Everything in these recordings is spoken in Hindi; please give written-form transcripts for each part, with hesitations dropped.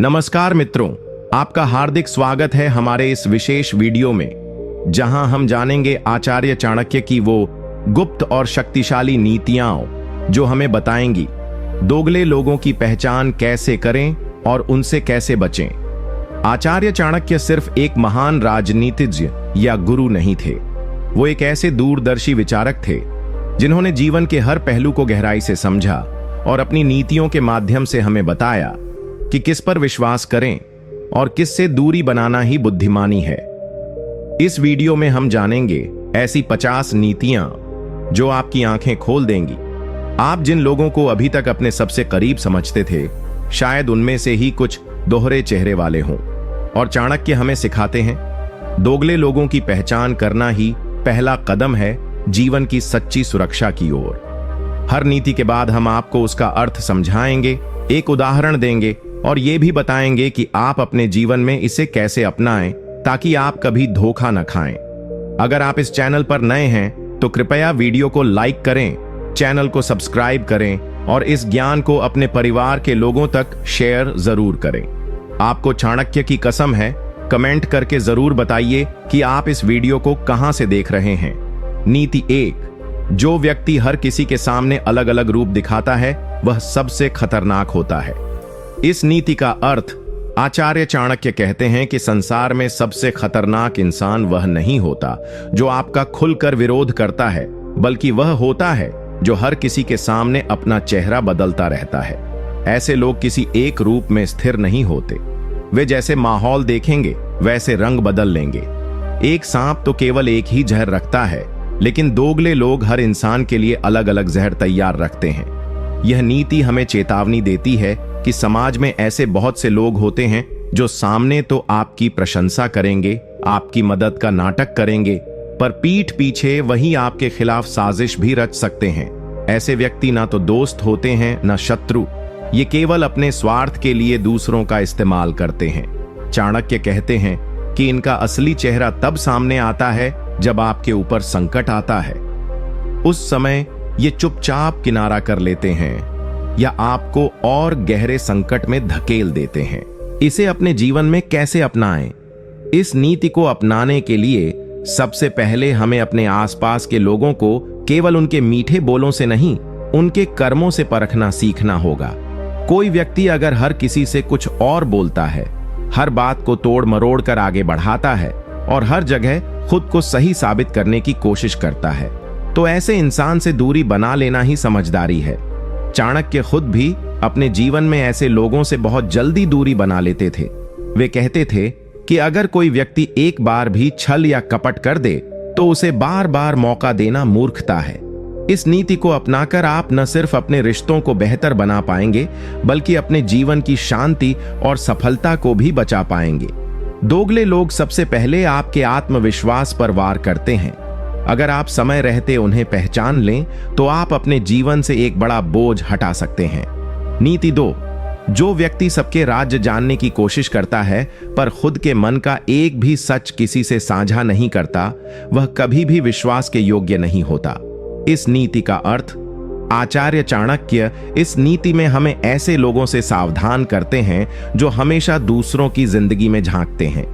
नमस्कार मित्रों, आपका हार्दिक स्वागत है हमारे इस विशेष वीडियो में, जहां हम जानेंगे आचार्य चाणक्य की वो गुप्त और शक्तिशाली नीतियां जो हमें बताएंगी दोगले लोगों की पहचान कैसे करें और उनसे कैसे बचें। आचार्य चाणक्य सिर्फ एक महान राजनीतिज्ञ या गुरु नहीं थे, वो एक ऐसे दूरदर्शी विचारक थे जिन्होंने जीवन के हर पहलू को गहराई से समझा और अपनी नीतियों के माध्यम से हमें बताया कि किस पर विश्वास करें और किससे दूरी बनाना ही बुद्धिमानी है। इस वीडियो में हम जानेंगे ऐसी 50 नीतियां जो आपकी आंखें खोल देंगी। आप जिन लोगों को अभी तक अपने सबसे करीब समझते थे, शायद उनमें से ही कुछ दोहरे चेहरे वाले हों। और चाणक्य हमें सिखाते हैं, दोगले लोगों की पहचान करना ही पहला कदम है जीवन की सच्ची सुरक्षा की ओर। हर नीति के बाद हम आपको उसका अर्थ समझाएंगे, एक उदाहरण देंगे और ये भी बताएंगे कि आप अपने जीवन में इसे कैसे अपनाएं ताकि आप कभी धोखा न खाएं। अगर आप इस चैनल पर नए हैं तो कृपया वीडियो को लाइक करें, चैनल को सब्सक्राइब करें और इस ज्ञान को अपने परिवार के लोगों तक शेयर जरूर करें। आपको चाणक्य की कसम है, कमेंट करके जरूर बताइए कि आप इस वीडियो को कहां से देख रहे हैं। नीति 1, जो व्यक्ति हर किसी के सामने अलग अलग रूप दिखाता है वह सबसे खतरनाक होता है। इस नीति का अर्थ, आचार्य चाणक्य कहते हैं कि संसार में सबसे खतरनाक इंसान वह नहीं होता जो आपका खुलकर विरोध करता है, बल्कि वह होता है जो हर किसी के सामने अपना चेहरा बदलता रहता है। ऐसे लोग किसी एक रूप में स्थिर नहीं होते, वे जैसे माहौल देखेंगे वैसे रंग बदल लेंगे। एक सांप तो केवल एक ही जहर रखता है, लेकिन दोगले लोग हर इंसान के लिए अलग अलग जहर तैयार रखते हैं। यह नीति हमें चेतावनी देती है कि समाज में ऐसे बहुत से लोग होते हैं जो सामने तो आपकी प्रशंसा करेंगे, आपकी मदद का नाटक करेंगे, पर पीठ पीछे वही आपके खिलाफ साजिश भी रच सकते हैं। ऐसे व्यक्ति ना तो दोस्त होते हैं ना शत्रु, ये केवल अपने स्वार्थ के लिए दूसरों का इस्तेमाल करते हैं। चाणक्य कहते हैं कि इनका असली चेहरा तब सामने आता है जब आपके ऊपर संकट आता है। उस समय ये चुपचाप किनारा कर लेते हैं या आपको और गहरे संकट में धकेल देते हैं। इसे अपने जीवन में कैसे अपनाएं? इस नीति को अपनाने के लिए सबसे पहले हमें अपने आसपास के लोगों को केवल उनके मीठे बोलों से नहीं, उनके कर्मों से परखना सीखना होगा। कोई व्यक्ति अगर हर किसी से कुछ और बोलता है, हर बात को तोड़ मरोड़ कर आगे बढ़ाता है और हर जगह खुद को सही साबित करने की कोशिश करता है, तो ऐसे इंसान से दूरी बना लेना ही समझदारी है। चाणक्य खुद भी अपने जीवन में ऐसे लोगों से बहुत जल्दी दूरी बना लेते थे। वे कहते थे कि अगर कोई व्यक्ति एक बार भी छल या कपट कर दे तो उसे बार बार मौका देना मूर्खता है। इस नीति को अपनाकर आप न सिर्फ अपने रिश्तों को बेहतर बना पाएंगे, बल्कि अपने जीवन की शांति और सफलता को भी बचा पाएंगे। दोगले लोग सबसे पहले आपके आत्मविश्वास पर वार करते हैं। अगर आप समय रहते उन्हें पहचान लें तो आप अपने जीवन से एक बड़ा बोझ हटा सकते हैं। नीति 2, जो व्यक्ति सबके राज्य जानने की कोशिश करता है पर खुद के मन का एक भी सच किसी से साझा नहीं करता, वह कभी भी विश्वास के योग्य नहीं होता। इस नीति का अर्थ, आचार्य चाणक्य इस नीति में हमें ऐसे लोगों से सावधान करते हैं जो हमेशा दूसरों की जिंदगी में झांकते हैं।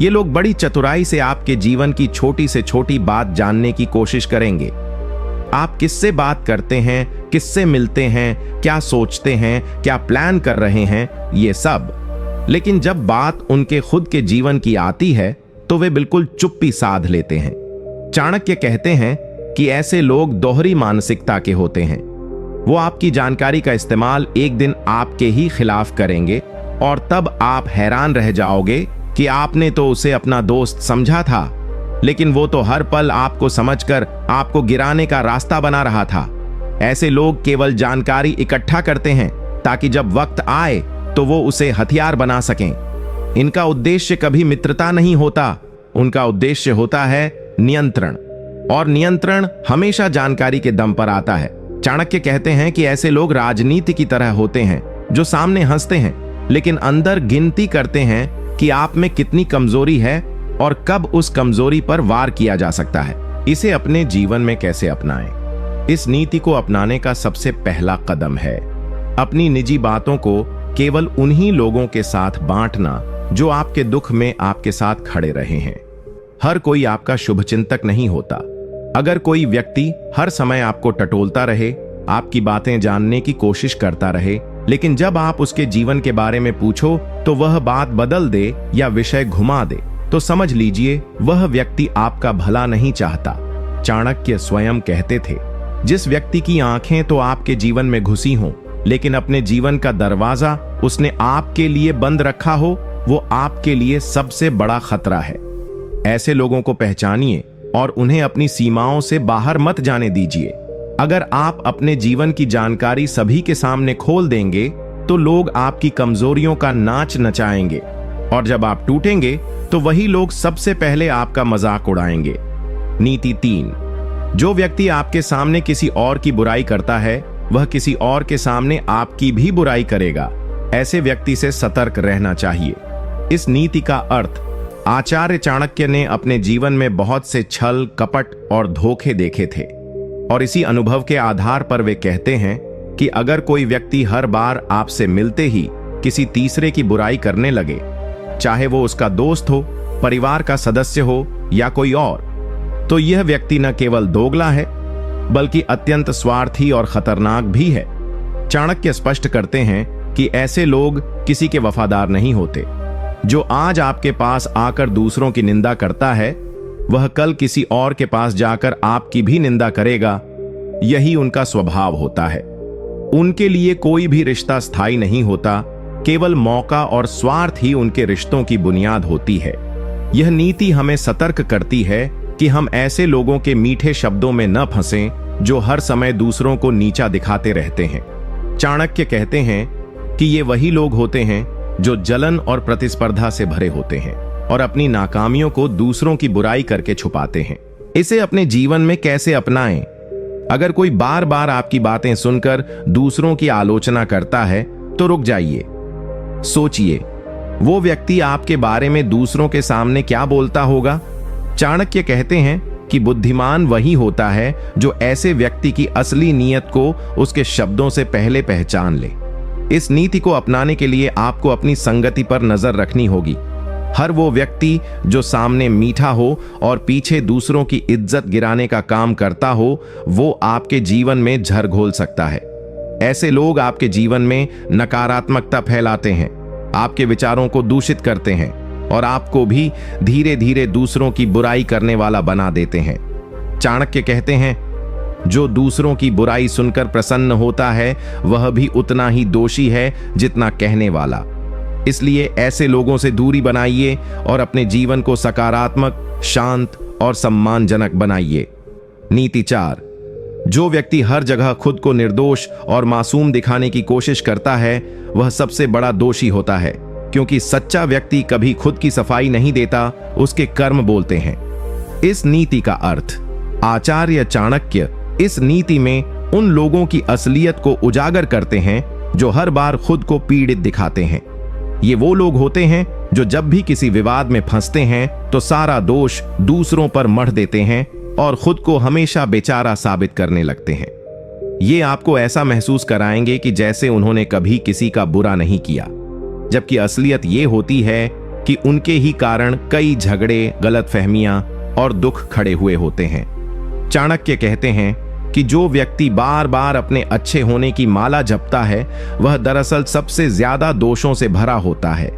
ये लोग बड़ी चतुराई से आपके जीवन की छोटी से छोटी बात जानने की कोशिश करेंगे। आप किससे बात करते हैं, किससे मिलते हैं, क्या सोचते हैं, क्या प्लान कर रहे हैं, ये सब। लेकिन जब बात उनके खुद के जीवन की आती है तो वे बिल्कुल चुप्पी साध लेते हैं। चाणक्य कहते हैं कि ऐसे लोग दोहरी मानसिकता के होते हैं। वो आपकी जानकारी का इस्तेमाल एक दिन आपके ही खिलाफ करेंगे और तब आप हैरान रह जाओगे कि आपने तो उसे अपना दोस्त समझा था, लेकिन वो तो हर पल आपको समझकर आपको गिराने का रास्ता बना रहा था। ऐसे लोग केवल जानकारी इकट्ठा करते हैं ताकि जब वक्त आए तो वो उसे हथियार बना सकें। इनका उद्देश्य कभी मित्रता नहीं होता, उनका उद्देश्य होता है नियंत्रण, और नियंत्रण हमेशा जानकारी के दम पर आता है। चाणक्य कहते हैं कि ऐसे लोग राजनीति की तरह होते हैं जो सामने हंसते हैं लेकिन अंदर गिनती करते हैं कि आप में कितनी कमजोरी है और कब उस कमजोरी पर वार किया जा सकता है। इसे अपने जीवन में कैसे अपनाएं? इस नीति को अपनाने का सबसे पहला कदम है अपनी निजी बातों को केवल उन्हीं लोगों के साथ बांटना जो आपके दुख में आपके साथ खड़े रहे हैं। हर कोई आपका शुभचिंतक नहीं होता। अगर कोई व्यक्ति हर समय आपको टटोलता रहे, आपकी बातें जानने की कोशिश करता रहे, लेकिन जब आप उसके जीवन के बारे में पूछो तो वह बात बदल दे या विषय घुमा दे, तो समझ लीजिए वह व्यक्ति आपका भला नहीं चाहता। चाणक्य स्वयं कहते थे, जिस व्यक्ति की आंखें तो आपके जीवन में घुसी हों, लेकिन अपने जीवन का दरवाजा उसने आपके लिए बंद रखा हो, वो आपके लिए सबसे बड़ा खतरा है। ऐसे लोगों को पहचानिए और उन्हें अपनी सीमाओं से बाहर मत जाने दीजिए। अगर आप अपने जीवन की जानकारी सभी के सामने खोल देंगे तो लोग आपकी कमजोरियों का नाच नचाएंगे, और जब आप टूटेंगे तो वही लोग सबसे पहले आपका मजाक उड़ाएंगे। नीति 3, जो व्यक्ति आपके सामने किसी और की बुराई करता है वह किसी और के सामने आपकी भी बुराई करेगा। ऐसे व्यक्ति से सतर्क रहना चाहिए। इस नीति का अर्थ आचार्य चाणक्य ने अपने जीवन में बहुत से छल, कपट और धोखे देखे थे, और इसी अनुभव के आधार पर वे कहते हैं कि अगर कोई व्यक्ति हर बार आपसे मिलते ही किसी तीसरे की बुराई करने लगे, चाहे वो उसका दोस्त हो, परिवार का सदस्य हो या कोई और, तो यह व्यक्ति न केवल दोगला है बल्कि अत्यंत स्वार्थी और खतरनाक भी है। चाणक्य स्पष्ट करते हैं कि ऐसे लोग किसी के वफादार नहीं होते। जो आज आपके पास आकर दूसरों की निंदा करता है वह कल किसी और के पास जाकर आपकी भी निंदा करेगा। यही उनका स्वभाव होता है। उनके लिए कोई भी रिश्ता स्थायी नहीं होता, केवल मौका और स्वार्थ ही उनके रिश्तों की बुनियाद होती है। यह नीति हमें सतर्क करती है कि हम ऐसे लोगों के मीठे शब्दों में न फंसें जो हर समय दूसरों को नीचा दिखाते रहते हैं। चाणक्य कहते हैं कि ये वही लोग होते हैं जो जलन और प्रतिस्पर्धा से भरे होते हैं और अपनी नाकामियों को दूसरों की बुराई करके छुपाते हैं। इसे अपने जीवन में कैसे अपनाएं? अगर कोई बार बार आपकी बातें सुनकर दूसरों की आलोचना करता है तो रुक जाइए, सोचिए वो व्यक्ति आपके बारे में दूसरों के सामने क्या बोलता होगा। चाणक्य कहते हैं कि बुद्धिमान वही होता है जो ऐसे व्यक्ति की असली नीयत को उसके शब्दों से पहले पहचान ले। इस नीति को अपनाने के लिए आपको अपनी संगति पर नजर रखनी होगी। हर वो व्यक्ति जो सामने मीठा हो और पीछे दूसरों की इज्जत गिराने का काम करता हो, वो आपके जीवन में झर घोल सकता है। ऐसे लोग आपके जीवन में नकारात्मकता फैलाते हैं, आपके विचारों को दूषित करते हैं और आपको भी धीरे धीरे दूसरों की बुराई करने वाला बना देते हैं। चाणक्य कहते हैं, जो दूसरों की बुराई सुनकर प्रसन्न होता है वह भी उतना ही दोषी है जितना कहने वाला। इसलिए ऐसे लोगों से दूरी बनाइए और अपने जीवन को सकारात्मक, शांत और सम्मानजनक बनाइए। नीति 4, जो व्यक्ति हर जगह खुद को निर्दोष और मासूम दिखाने की कोशिश करता है वह सबसे बड़ा दोषी होता है, क्योंकि सच्चा व्यक्ति कभी खुद की सफाई नहीं देता, उसके कर्म बोलते हैं। इस नीति का अर्थ आचार्य चाणक्य इस नीति में उन लोगों की असलियत को उजागर करते हैं जो हर बार खुद को पीड़ित दिखाते हैं। ये वो लोग होते हैं जो जब भी किसी विवाद में फंसते हैं तो सारा दोष दूसरों पर मढ़ देते हैं और खुद को हमेशा बेचारा साबित करने लगते हैं। ये आपको ऐसा महसूस कराएंगे कि जैसे उन्होंने कभी किसी का बुरा नहीं किया, जबकि असलियत ये होती है कि उनके ही कारण कई झगड़े, गलतफहमियां और दुख खड़े हुए होते हैं। चाणक्य कहते हैं कि जो व्यक्ति बार बार अपने अच्छे होने की माला जपता है वह दरअसल सबसे ज्यादा दोषों से भरा होता है,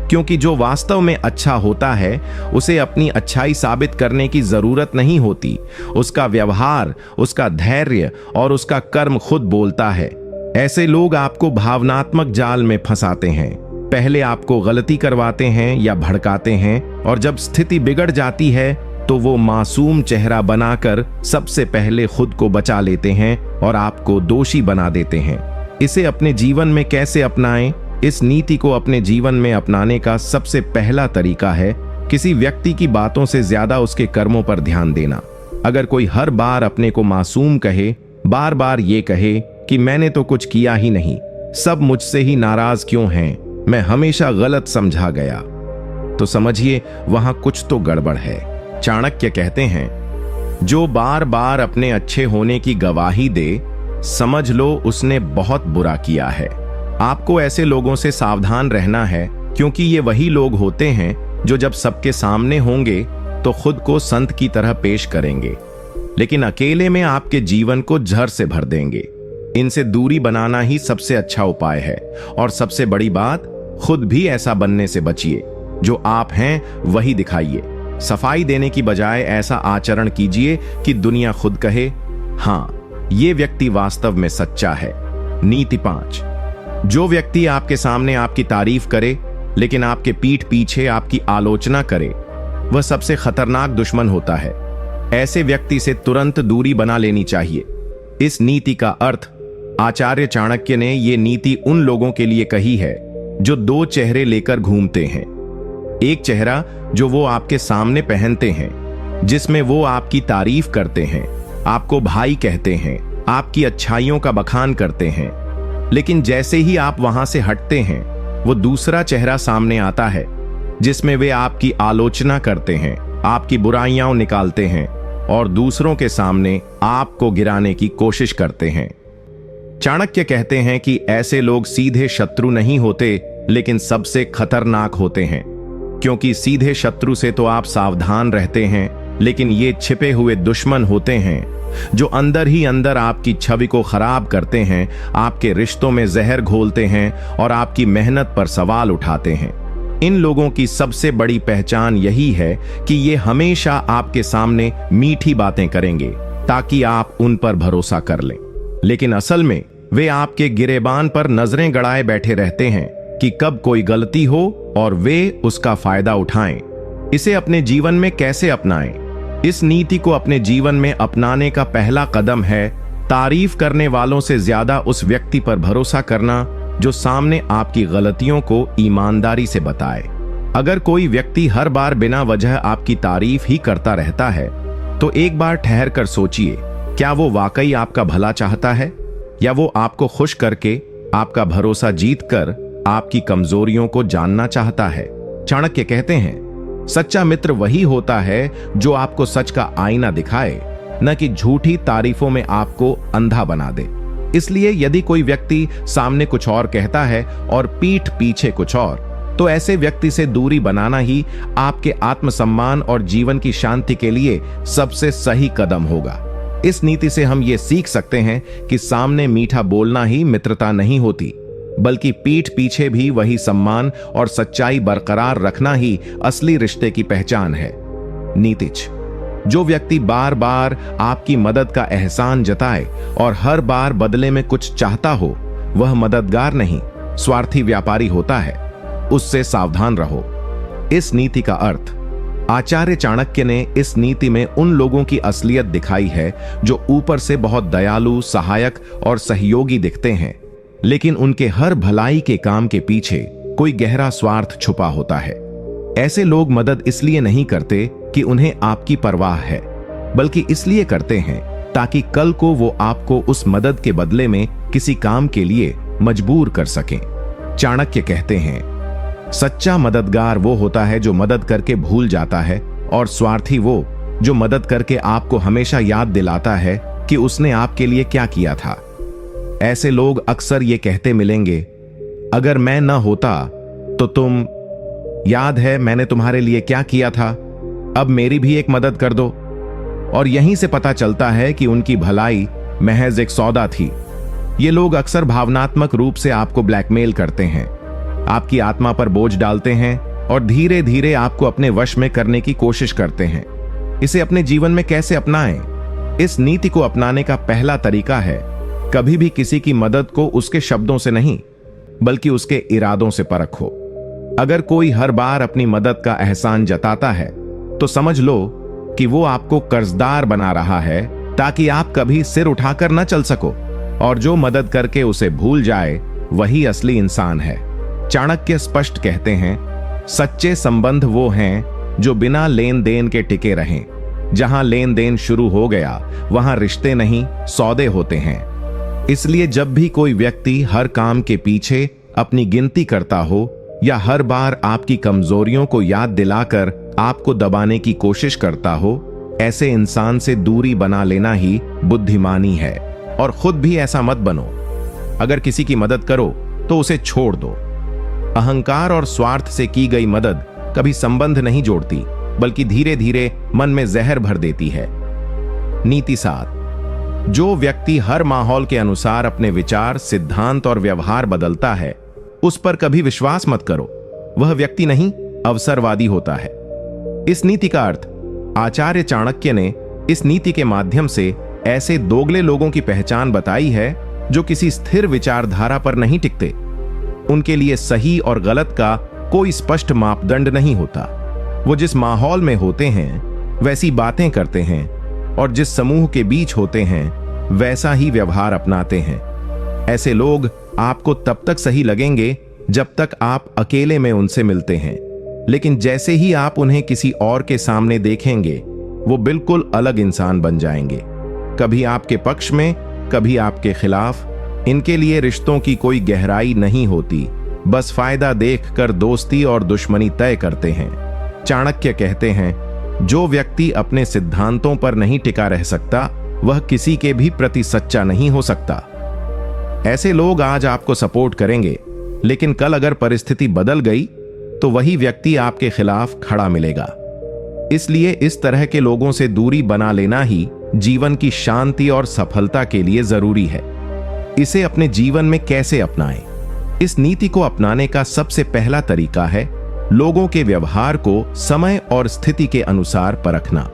क्योंकि जो वास्तव में अच्छा होता है उसे अपनी अच्छाई साबित करने की जरूरत नहीं होती। उसका व्यवहार, उसका धैर्य और उसका कर्म खुद बोलता है। ऐसे लोग आपको भावनात्मक जाल में फंसाते हैं। पहले आपको गलती करवाते हैं या भड़काते हैं, और जब स्थिति बिगड़ जाती है तो वो मासूम चेहरा बनाकर सबसे पहले खुद को बचा लेते हैं और आपको दोषी बना देते हैं। इसे अपने जीवन में कैसे अपनाएं? इस नीति को अपने जीवन में अपनाने का सबसे पहला तरीका है किसी व्यक्ति की बातों से ज्यादा उसके कर्मों पर ध्यान देना। अगर कोई हर बार अपने को मासूम कहे, बार बार ये कहे कि मैंने तो कुछ किया ही नहीं, सब मुझसे ही नाराज क्यों हैं, मैं हमेशा गलत समझा गया, तो समझिए वहां कुछ तो गड़बड़ है। चाणक्य कहते हैं, जो बार बार अपने अच्छे होने की गवाही दे, समझ लो उसने बहुत बुरा किया है। आपको ऐसे लोगों से सावधान रहना है, क्योंकि ये वही लोग होते हैं जो जब सबके सामने होंगे तो खुद को संत की तरह पेश करेंगे, लेकिन अकेले में आपके जीवन को जहर से भर देंगे। इनसे दूरी बनाना ही सबसे अच्छा उपाय है। और सबसे बड़ी बात, खुद भी ऐसा बनने से बचिए। जो आप हैं वही दिखाइए। सफाई देने की बजाय ऐसा आचरण कीजिए कि दुनिया खुद कहे, हाँ, ये व्यक्ति वास्तव में सच्चा है। नीति 5। जो व्यक्ति आपके सामने आपकी तारीफ करे लेकिन आपके पीठ पीछे आपकी आलोचना करे, वह सबसे खतरनाक दुश्मन होता है। ऐसे व्यक्ति से तुरंत दूरी बना लेनी चाहिए। इस नीति का अर्थ आचार्य चाणक्य ने यह नीति उन लोगों के लिए कही है जो दो चेहरे लेकर घूमते हैं। एक चेहरा जो वो आपके सामने पहनते हैं, जिसमें वो आपकी तारीफ करते हैं, आपको भाई कहते हैं, आपकी अच्छाइयों का बखान करते हैं, लेकिन जैसे ही आप वहां से हटते हैं, वो दूसरा चेहरा सामने आता है जिसमें वे आपकी आलोचना करते हैं, आपकी बुराइयां निकालते हैं और दूसरों के सामने आपको गिराने की कोशिश करते हैं। चाणक्य कहते हैं कि ऐसे लोग सीधे शत्रु नहीं होते, लेकिन सबसे खतरनाक होते हैं, क्योंकि सीधे शत्रु से तो आप सावधान रहते हैं, लेकिन ये छिपे हुए दुश्मन होते हैं जो अंदर ही अंदर आपकी छवि को खराब करते हैं, आपके रिश्तों में जहर घोलते हैं और आपकी मेहनत पर सवाल उठाते हैं। इन लोगों की सबसे बड़ी पहचान यही है कि ये हमेशा आपके सामने मीठी बातें करेंगे ताकि आप उन पर भरोसा कर लें, लेकिन असल में वे आपके गिरेबान पर नजरें गड़ाए बैठे रहते हैं कि कब कोई गलती हो और वे उसका फायदा उठाएं। इसे अपने जीवन में कैसे अपनाएं? इस नीति को अपने जीवन में अपनाने का पहला कदम है तारीफ करने वालों से ज्यादा उस व्यक्ति पर भरोसा करना जो सामने आपकी गलतियों को ईमानदारी से बताए। अगर कोई व्यक्ति हर बार बिना वजह आपकी तारीफ ही करता रहता है, तो एक बार ठहर कर सोचिए, क्या वो वाकई आपका भला चाहता है या वो आपको खुश करके, आपका भरोसा जीतकर आपकी कमजोरियों को जानना चाहता है। चाणक्य कहते हैं, सच्चा मित्र वही होता है जो आपको सच का आईना दिखाए, न कि झूठी तारीफों में आपको अंधा बना दे। इसलिए यदि कोई व्यक्ति सामने कुछ और कहता है और पीठ पीछे कुछ और, तो ऐसे व्यक्ति से दूरी बनाना ही आपके आत्मसम्मान और जीवन की शांति के लिए सबसे सही कदम होगा। इस नीति से हम ये सीख सकते हैं कि सामने मीठा बोलना ही मित्रता नहीं होती, बल्कि पीठ पीछे भी वही सम्मान और सच्चाई बरकरार रखना ही असली रिश्ते की पहचान है। नीतिच, जो व्यक्ति बार बार आपकी मदद का एहसान जताए और हर बार बदले में कुछ चाहता हो, वह मददगार नहीं, स्वार्थी व्यापारी होता है। उससे सावधान रहो। इस नीति का अर्थ, आचार्य चाणक्य ने इस नीति में उन लोगों की असलियत दिखाई है जो ऊपर से बहुत दयालु, सहायक और सहयोगी दिखते हैं, लेकिन उनके हर भलाई के काम के पीछे कोई गहरा स्वार्थ छुपा होता है। ऐसे लोग मदद इसलिए नहीं करते कि उन्हें आपकी परवाह है, बल्कि इसलिए करते हैं ताकि कल को वो आपको उस मदद के बदले में किसी काम के लिए मजबूर कर सकें। चाणक्य कहते हैं, सच्चा मददगार वो होता है जो मदद करके भूल जाता है, और स्वार्थी वो जो मदद करके आपको हमेशा याद दिलाता है कि उसने आपके लिए क्या किया था। ऐसे लोग अक्सर ये कहते मिलेंगे, अगर मैं न होता तो तुम, याद है मैंने तुम्हारे लिए क्या किया था, अब मेरी भी एक मदद कर दो। और यहीं से पता चलता है कि उनकी भलाई महज एक सौदा थी। ये लोग अक्सर भावनात्मक रूप से आपको ब्लैकमेल करते हैं, आपकी आत्मा पर बोझ डालते हैं और धीरे धीरे आपको अपने वश में करने की कोशिश करते हैं। इसे अपने जीवन में कैसे अपनाएं? इस नीति को अपनाने का पहला तरीका है, कभी भी किसी की मदद को उसके शब्दों से नहीं, बल्कि उसके इरादों से परखो। अगर कोई हर बार अपनी मदद का एहसान जताता है, तो समझ लो कि वो आपको कर्जदार बना रहा है ताकि आप कभी सिर उठाकर न चल सको, और जो मदद करके उसे भूल जाए वही असली इंसान है। चाणक्य स्पष्ट कहते हैं, सच्चे संबंध वो हैं जो बिना लेन देन के टिके रहें। जहां लेन देन शुरू हो गया वहां रिश्ते नहीं, सौदे होते हैं। इसलिए जब भी कोई व्यक्ति हर काम के पीछे अपनी गिनती करता हो या हर बार आपकी कमजोरियों को याद दिलाकर आपको दबाने की कोशिश करता हो, ऐसे इंसान से दूरी बना लेना ही बुद्धिमानी है। और खुद भी ऐसा मत बनो। अगर किसी की मदद करो तो उसे छोड़ दो। अहंकार और स्वार्थ से की गई मदद कभी संबंध नहीं जोड़ती, बल्कि धीरे धीरे मन में जहर भर देती है। नीति 7, जो व्यक्ति हर माहौल के अनुसार अपने विचार, सिद्धांत और व्यवहार बदलता है, उस पर कभी विश्वास मत करो। वह व्यक्ति नहीं, अवसरवादी होता है। इस नीति का अर्थ आचार्य चाणक्य ने इस नीति के माध्यम से ऐसे दोगले लोगों की पहचान बताई है जो किसी स्थिर विचारधारा पर नहीं टिकते। उनके लिए सही और गलत का कोई स्पष्ट मापदंड नहीं होता। वो जिस माहौल में होते हैं वैसी बातें करते हैं और जिस समूह के बीच होते हैं वैसा ही व्यवहार अपनाते हैं। ऐसे लोग आपको तब तक सही लगेंगे जब तक आप अकेले में उनसे मिलते हैं, लेकिन जैसे ही आप उन्हें किसी और के सामने देखेंगे वो बिल्कुल अलग इंसान बन जाएंगे, कभी आपके पक्ष में, कभी आपके खिलाफ। इनके लिए रिश्तों की कोई गहराई नहीं होती, बस फायदा देखकर दोस्ती और दुश्मनी तय करते हैं। चाणक्य कहते हैं, जो व्यक्ति अपने सिद्धांतों पर नहीं टिका रह सकता वह किसी के भी प्रति सच्चा नहीं हो सकता। ऐसे लोग आज आपको सपोर्ट करेंगे, लेकिन कल अगर परिस्थिति बदल गई तो वही व्यक्ति आपके खिलाफ खड़ा मिलेगा। इसलिए इस तरह के लोगों से दूरी बना लेना ही जीवन की शांति और सफलता के लिए जरूरी है। इसे अपने जीवन में कैसे अपनाएं? इस नीति को अपनाने का सबसे पहला तरीका है लोगों के व्यवहार को समय और स्थिति के अनुसार परखना।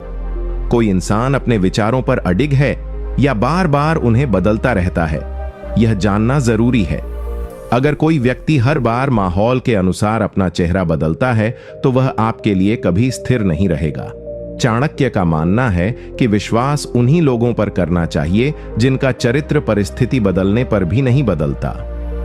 कोई इंसान अपने विचारों पर अडिग है या बार बार उन्हें बदलता रहता है, यह जानना जरूरी है। अगर कोई व्यक्ति हर बार माहौल के अनुसार अपना चेहरा बदलता है तो वह आपके लिए कभी स्थिर नहीं रहेगा। चाणक्य का मानना है कि विश्वास उन्हीं लोगों पर करना चाहिए जिनका चरित्र परिस्थिति बदलने पर भी नहीं बदलता।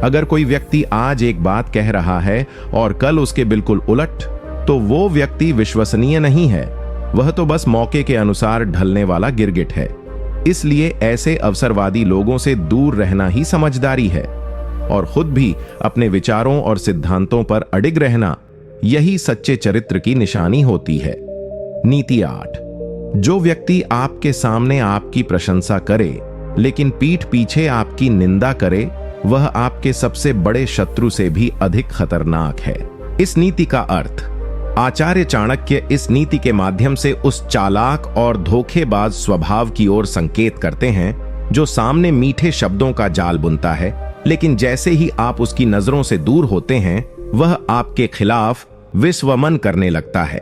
अगर कोई व्यक्ति आज एक बात कह रहा है और कल उसके बिल्कुल उलट, तो वो व्यक्ति विश्वसनीय नहीं है। वह तो बस मौके के अनुसार ढलने वाला गिरगिट है। इसलिए ऐसे अवसरवादी लोगों से दूर रहना ही समझदारी है और खुद भी अपने विचारों और सिद्धांतों पर अडिग रहना, यही सच्चे चरित्र की निशानी होती है। नीति 8, जो व्यक्ति आपके सामने आपकी प्रशंसा करे लेकिन पीठ पीछे आपकी निंदा करे, वह आपके सबसे बड़े शत्रु से भी अधिक खतरनाक है। इस नीति का अर्थ आचार्य चाणक्य इस नीति के माध्यम से उस चालाक और धोखेबाज स्वभाव की ओर संकेत करते हैं जो सामने मीठे शब्दों का जाल बुनता है, लेकिन जैसे ही आप उसकी नजरों से दूर होते हैं वह आपके खिलाफ विश्वमन करने लगता है।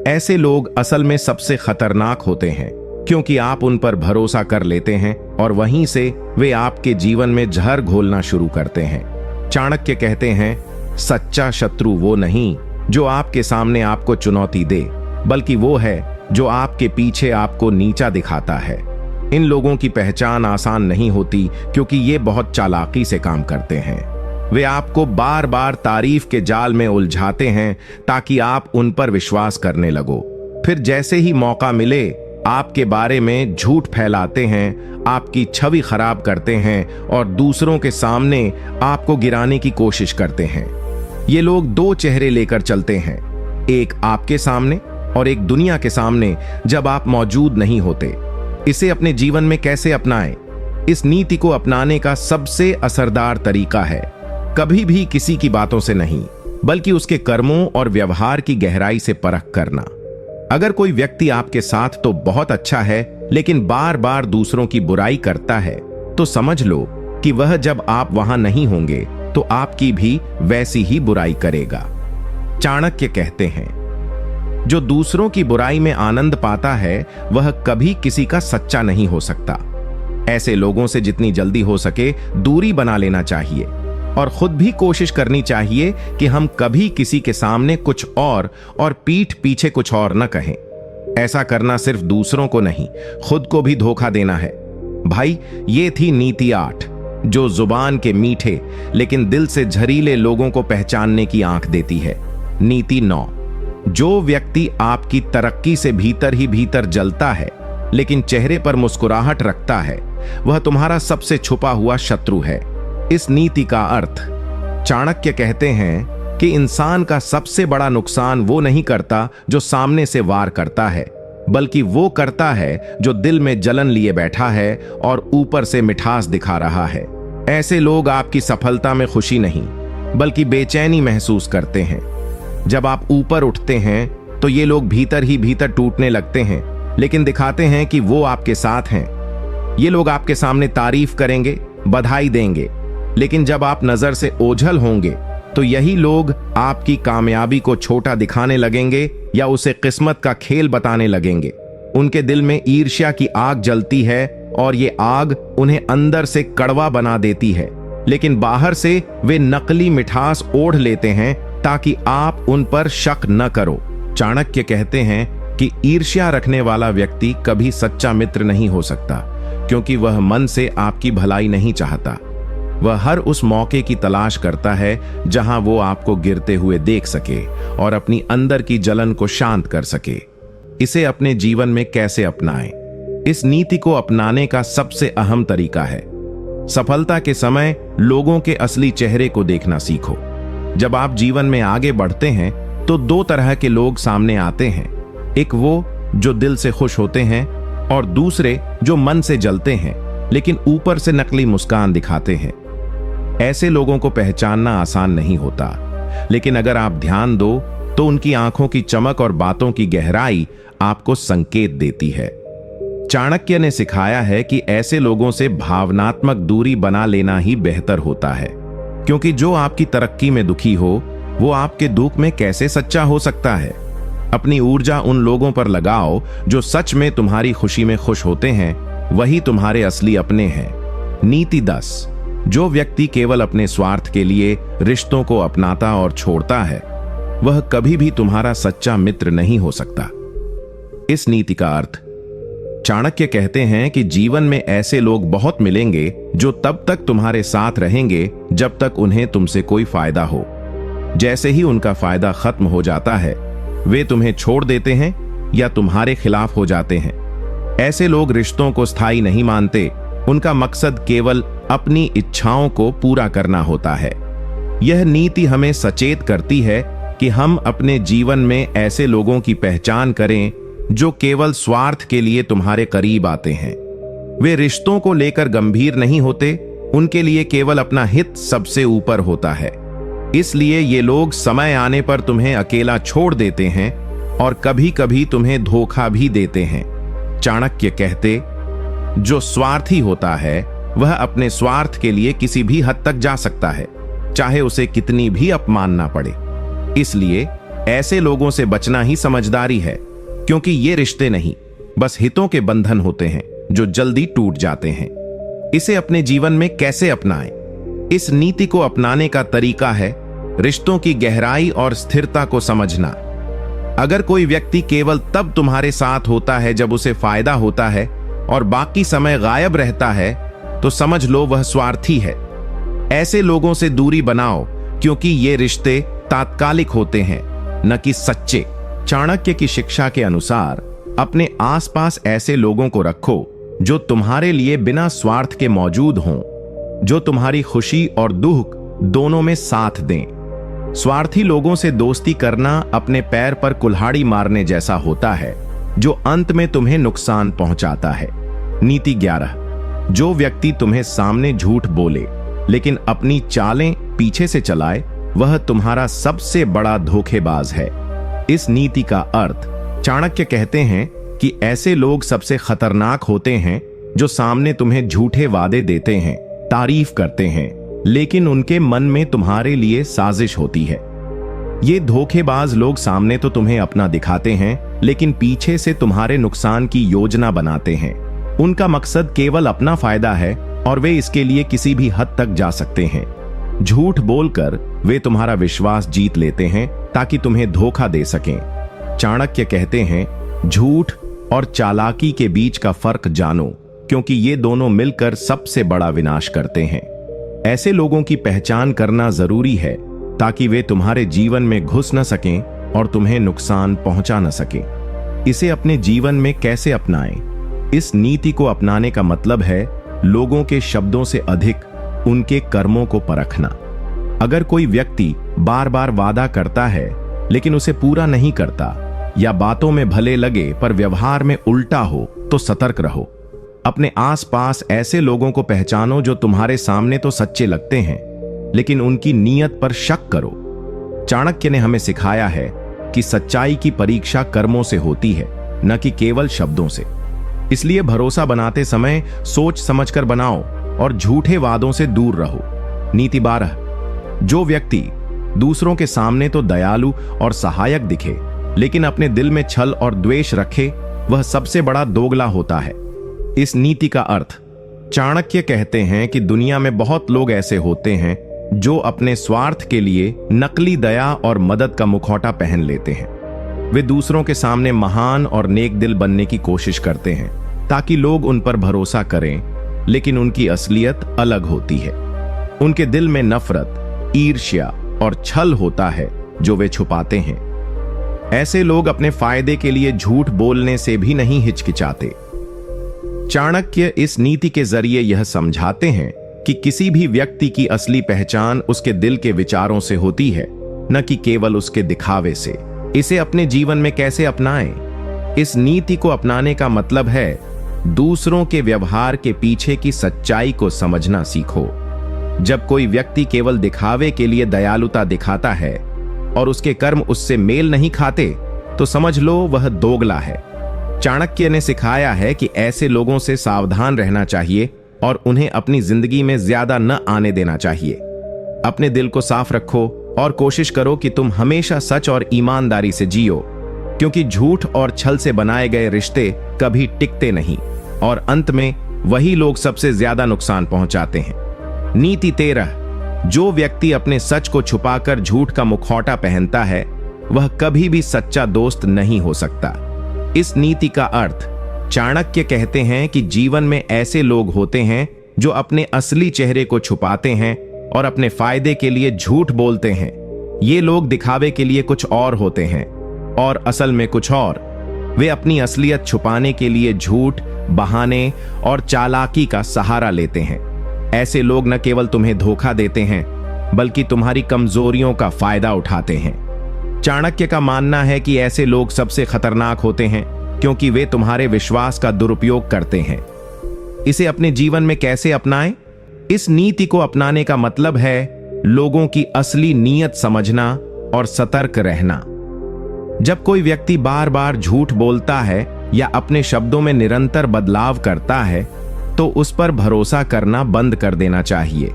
ऐसे लोग असल में सबसे खतरनाक होते हैं क्योंकि आप उन पर भरोसा कर लेते हैं और वहीं से वे आपके जीवन में जहर घोलना शुरू करते हैं। चाणक्य कहते हैं, सच्चा शत्रु वो नहीं जो आपके सामने आपको चुनौती दे, बल्कि वो है जो आपके पीछे आपको नीचा दिखाता है। इन लोगों की पहचान आसान नहीं होती क्योंकि ये बहुत चालाकी से काम करते हैं। वे आपको बार बार तारीफ के जाल में उलझाते हैं ताकि आप उन पर विश्वास करने लगो। फिर जैसे ही मौका मिले आपके बारे में झूठ फैलाते हैं, आपकी छवि खराब करते हैं और दूसरों के सामने आपको गिराने की कोशिश करते हैं। ये लोग दो चेहरे लेकर चलते हैं, एक आपके सामने और एक दुनिया के सामने जब आप मौजूद नहीं होते। इसे अपने जीवन में कैसे अपनाएं? इस नीति को अपनाने का सबसे असरदार तरीका है कभी भी किसी की बातों से नहीं, बल्कि उसके कर्मों और व्यवहार की गहराई से परख करना। अगर कोई व्यक्ति आपके साथ तो बहुत अच्छा है लेकिन बार बार दूसरों की बुराई करता है, तो समझ लो कि वह जब आप वहां नहीं होंगे तो आपकी भी वैसी ही बुराई करेगा। चाणक्य कहते हैं, जो दूसरों की बुराई में आनंद पाता है वह कभी किसी का सच्चा नहीं हो सकता। ऐसे लोगों से जितनी जल्दी हो सके दूरी बना लेना चाहिए और खुद भी कोशिश करनी चाहिए कि हम कभी किसी के सामने कुछ और पीठ पीछे कुछ और न कहें। ऐसा करना सिर्फ दूसरों को नहीं, खुद को भी धोखा देना है। भाई, ये थी नीति 8, जो जुबान के मीठे लेकिन दिल से झरीले लोगों को पहचानने की आंख देती है। नीति 9, जो व्यक्ति आपकी तरक्की से भीतर ही भीतर जलता है लेकिन चेहरे पर मुस्कुराहट रखता है, वह तुम्हारा सबसे छुपा हुआ शत्रु है। इस नीति का अर्थ चाणक्य कहते हैं कि इंसान का सबसे बड़ा नुकसान वो नहीं करता जो सामने से वार करता है, बल्कि वो करता है जो दिल में जलन लिए बैठा है और ऊपर से मिठास दिखा रहा है। ऐसे लोग आपकी सफलता में खुशी नहीं बल्कि बेचैनी महसूस करते हैं। जब आप ऊपर उठते हैं तो ये लोग भीतर ही भीतर टूटने लगते हैं, लेकिन दिखाते हैं कि वो आपके साथ हैं। ये लोग आपके सामने तारीफ करेंगे, बधाई देंगे, लेकिन जब आप नजर से ओझल होंगे तो यही लोग आपकी कामयाबी को छोटा दिखाने लगेंगे या उसे किस्मत का खेल बताने लगेंगे। उनके दिल में ईर्ष्या की आग जलती है और ये आग उन्हें अंदर से कड़वा बना देती है, लेकिन बाहर से वे नकली मिठास ओढ़ लेते हैं ताकि आप उन पर शक न करो। चाणक्य कहते हैं कि ईर्ष्या रखने वाला व्यक्ति कभी सच्चा मित्र नहीं हो सकता, क्योंकि वह मन से आपकी भलाई नहीं चाहता। वह हर उस मौके की तलाश करता है जहां वो आपको गिरते हुए देख सके और अपनी अंदर की जलन को शांत कर सके। इसे अपने जीवन में कैसे अपनाएं? इस नीति को अपनाने का सबसे अहम तरीका है सफलता के समय लोगों के असली चेहरे को देखना सीखो। जब आप जीवन में आगे बढ़ते हैं तो दो तरह के लोग सामने आते हैं, एक वो जो दिल से खुश होते हैं और दूसरे जो मन से जलते हैं लेकिन ऊपर से नकली मुस्कान दिखाते हैं। ऐसे लोगों को पहचानना आसान नहीं होता, लेकिन अगर आप ध्यान दो तो उनकी आंखों की चमक और बातों की गहराई आपको संकेत देती है। चाणक्य ने सिखाया है कि ऐसे लोगों से भावनात्मक दूरी बना लेना ही बेहतर होता है, क्योंकि जो आपकी तरक्की में दुखी हो वो आपके दुख में कैसे सच्चा हो सकता है। अपनी ऊर्जा उन लोगों पर लगाओ जो सच में तुम्हारी खुशी में खुश होते हैं, वही तुम्हारे असली अपने हैं। नीति 10। जो व्यक्ति केवल अपने स्वार्थ के लिए रिश्तों को अपनाता और छोड़ता है वह कभी भी तुम्हारा सच्चा मित्र नहीं हो सकता। इस नीति का अर्थ, चाणक्य कहते हैं कि जीवन में ऐसे लोग बहुत मिलेंगे जो तब तक तुम्हारे साथ रहेंगे जब तक उन्हें तुमसे कोई फायदा हो। जैसे ही उनका फायदा खत्म हो जाता है वे तुम्हें छोड़ देते हैं या तुम्हारे खिलाफ हो जाते हैं। ऐसे लोग रिश्तों को स्थायी नहीं मानते, उनका मकसद केवल अपनी इच्छाओं को पूरा करना होता है। यह नीति हमें सचेत करती है कि हम अपने जीवन में ऐसे लोगों की पहचान करें जो केवल स्वार्थ के लिए तुम्हारे करीब आते हैं। वे रिश्तों को लेकर गंभीर नहीं होते, उनके लिए केवल अपना हित सबसे ऊपर होता है। इसलिए ये लोग समय आने पर तुम्हें अकेला छोड़ देते हैं और कभी कभी तुम्हें धोखा भी देते हैं। चाणक्य कहते, जो स्वार्थी होता है वह अपने स्वार्थ के लिए किसी भी हद तक जा सकता है, चाहे उसे कितनी भी अपमानना पड़े। इसलिए ऐसे लोगों से बचना ही समझदारी है, क्योंकि ये रिश्ते नहीं बस हितों के बंधन होते हैं जो जल्दी टूट जाते हैं। इसे अपने जीवन में कैसे अपनाएं? इस नीति को अपनाने का तरीका है रिश्तों की गहराई और स्थिरता को समझना। अगर कोई व्यक्ति केवल तब तुम्हारे साथ होता है जब उसे फायदा होता है और बाकी समय गायब रहता है तो समझ लो वह स्वार्थी है। ऐसे लोगों से दूरी बनाओ, क्योंकि ये रिश्ते तात्कालिक होते हैं न कि सच्चे। चाणक्य की शिक्षा के अनुसार अपने आसपास ऐसे लोगों को रखो जो तुम्हारे लिए बिना स्वार्थ के मौजूद हों, जो तुम्हारी खुशी और दुख दोनों में साथ दें। स्वार्थी लोगों से दोस्ती करना अपने पैर पर कुल्हाड़ी मारने जैसा होता है, जो अंत में तुम्हें नुकसान पहुंचाता है। नीति 11। जो व्यक्ति तुम्हें सामने झूठ बोले लेकिन अपनी चालें पीछे से चलाए वह तुम्हारा सबसे बड़ा धोखेबाज है। इस नीति का अर्थ, चाणक्य कहते हैं कि ऐसे लोग सबसे खतरनाक होते हैं जो सामने तुम्हें झूठे वादे देते हैं, तारीफ करते हैं, लेकिन उनके मन में तुम्हारे लिए साजिश होती है। ये धोखेबाज लोग सामने तो तुम्हें अपना दिखाते हैं, लेकिन पीछे से तुम्हारे नुकसान की योजना बनाते हैं। उनका मकसद केवल अपना फायदा है और वे इसके लिए किसी भी हद तक जा सकते हैं। झूठ बोलकर वे तुम्हारा विश्वास जीत लेते हैं ताकि तुम्हें धोखा दे सकें। चाणक्य कहते हैं, झूठ और चालाकी के बीच का फर्क जानो, क्योंकि ये दोनों मिलकर सबसे बड़ा विनाश करते हैं। ऐसे लोगों की पहचान करना जरूरी है ताकि वे तुम्हारे जीवन में घुस न सकें और तुम्हें नुकसान पहुंचा न सकें। इसे अपने जीवन में कैसे अपनाएं? इस नीति को अपनाने का मतलब है लोगों के शब्दों से अधिक उनके कर्मों को परखना। अगर कोई व्यक्ति बार बार वादा करता है लेकिन उसे पूरा नहीं करता, या बातों में भले लगे पर व्यवहार में उल्टा हो, तो सतर्क रहो। अपने आसपास ऐसे लोगों को पहचानो जो तुम्हारे सामने तो सच्चे लगते हैं, लेकिन उनकी नीयत पर शक करो। चाणक्य ने हमें सिखाया है कि सच्चाई की परीक्षा कर्मों से होती है, न कि केवल शब्दों से। इसलिए भरोसा बनाते समय सोच समझकर बनाओ और झूठे वादों से दूर रहो। नीति 12, जो व्यक्ति दूसरों के सामने तो दयालु और सहायक दिखे, लेकिन अपने दिल में छल और द्वेष रखे, वह सबसे बड़ा दोगला होता है। इस नीति का अर्थ, चाणक्य कहते हैं कि दुनिया में बहुत लोग ऐसे होते हैं जो अपने स्वार्थ के लिए नकली दया और मदद का मुखौटा पहन लेते हैं। वे दूसरों के सामने महान और नेक दिल बनने की कोशिश करते हैं ताकि लोग उन पर भरोसा करें, लेकिन उनकी असलियत अलग होती है। उनके दिल में नफरत, ईर्ष्या और छल होता है जो वे छुपाते हैं। ऐसे लोग अपने फायदे के लिए झूठ बोलने से भी नहीं हिचकिचाते। चाणक्य इस नीति के जरिए यह समझाते हैं कि किसी भी व्यक्ति की असली पहचान उसके दिल के विचारों से होती है, न कि केवल उसके दिखावे से। इसे अपने जीवन में कैसे अपनाएं? इस नीति को अपनाने का मतलब है दूसरों के व्यवहार के पीछे की सच्चाई को समझना सीखो। जब कोई व्यक्ति केवल दिखावे के लिए दयालुता दिखाता है और उसके कर्म उससे मेल नहीं खाते, तो समझ लो वह दोगला है। चाणक्य ने सिखाया है कि ऐसे लोगों से सावधान रहना चाहिए और उन्हें अपनी जिंदगी में ज्यादा न आने देना चाहिए। अपने दिल को साफ रखो और कोशिश करो कि तुम हमेशा सच और ईमानदारी से जियो, क्योंकि झूठ और छल से बनाए गए रिश्ते कभी टिकते नहीं और अंत में वही लोग सबसे ज्यादा नुकसान पहुंचाते हैं। नीति 13, जो व्यक्ति अपने सच को छुपाकर झूठ का मुखौटा पहनता है, वह कभी भी सच्चा दोस्त नहीं हो सकता। इस नीति का अर्थ, चाणक्य कहते हैं कि जीवन में ऐसे लोग होते हैं जो अपने असली चेहरे को छुपाते हैं और अपने फायदे के लिए झूठ बोलते हैं। ये लोग दिखावे के लिए कुछ और होते हैं और असल में कुछ और। वे अपनी असलियत छुपाने के लिए झूठ, बहाने और चालाकी का सहारा लेते हैं। ऐसे लोग न केवल तुम्हें धोखा देते हैं, बल्कि तुम्हारी कमजोरियों का फायदा उठाते हैं। चाणक्य का मानना है कि ऐसे लोग सबसे खतरनाक होते हैं क्योंकि वे तुम्हारे विश्वास का दुरुपयोग करते हैं। इसे अपने जीवन में कैसे अपनाएं? इस नीति को अपनाने का मतलब है लोगों की असली नीयत समझना और सतर्क रहना। जब कोई व्यक्ति बार बार झूठ बोलता है या अपने शब्दों में निरंतर बदलाव करता है, तो उस पर भरोसा करना बंद कर देना चाहिए।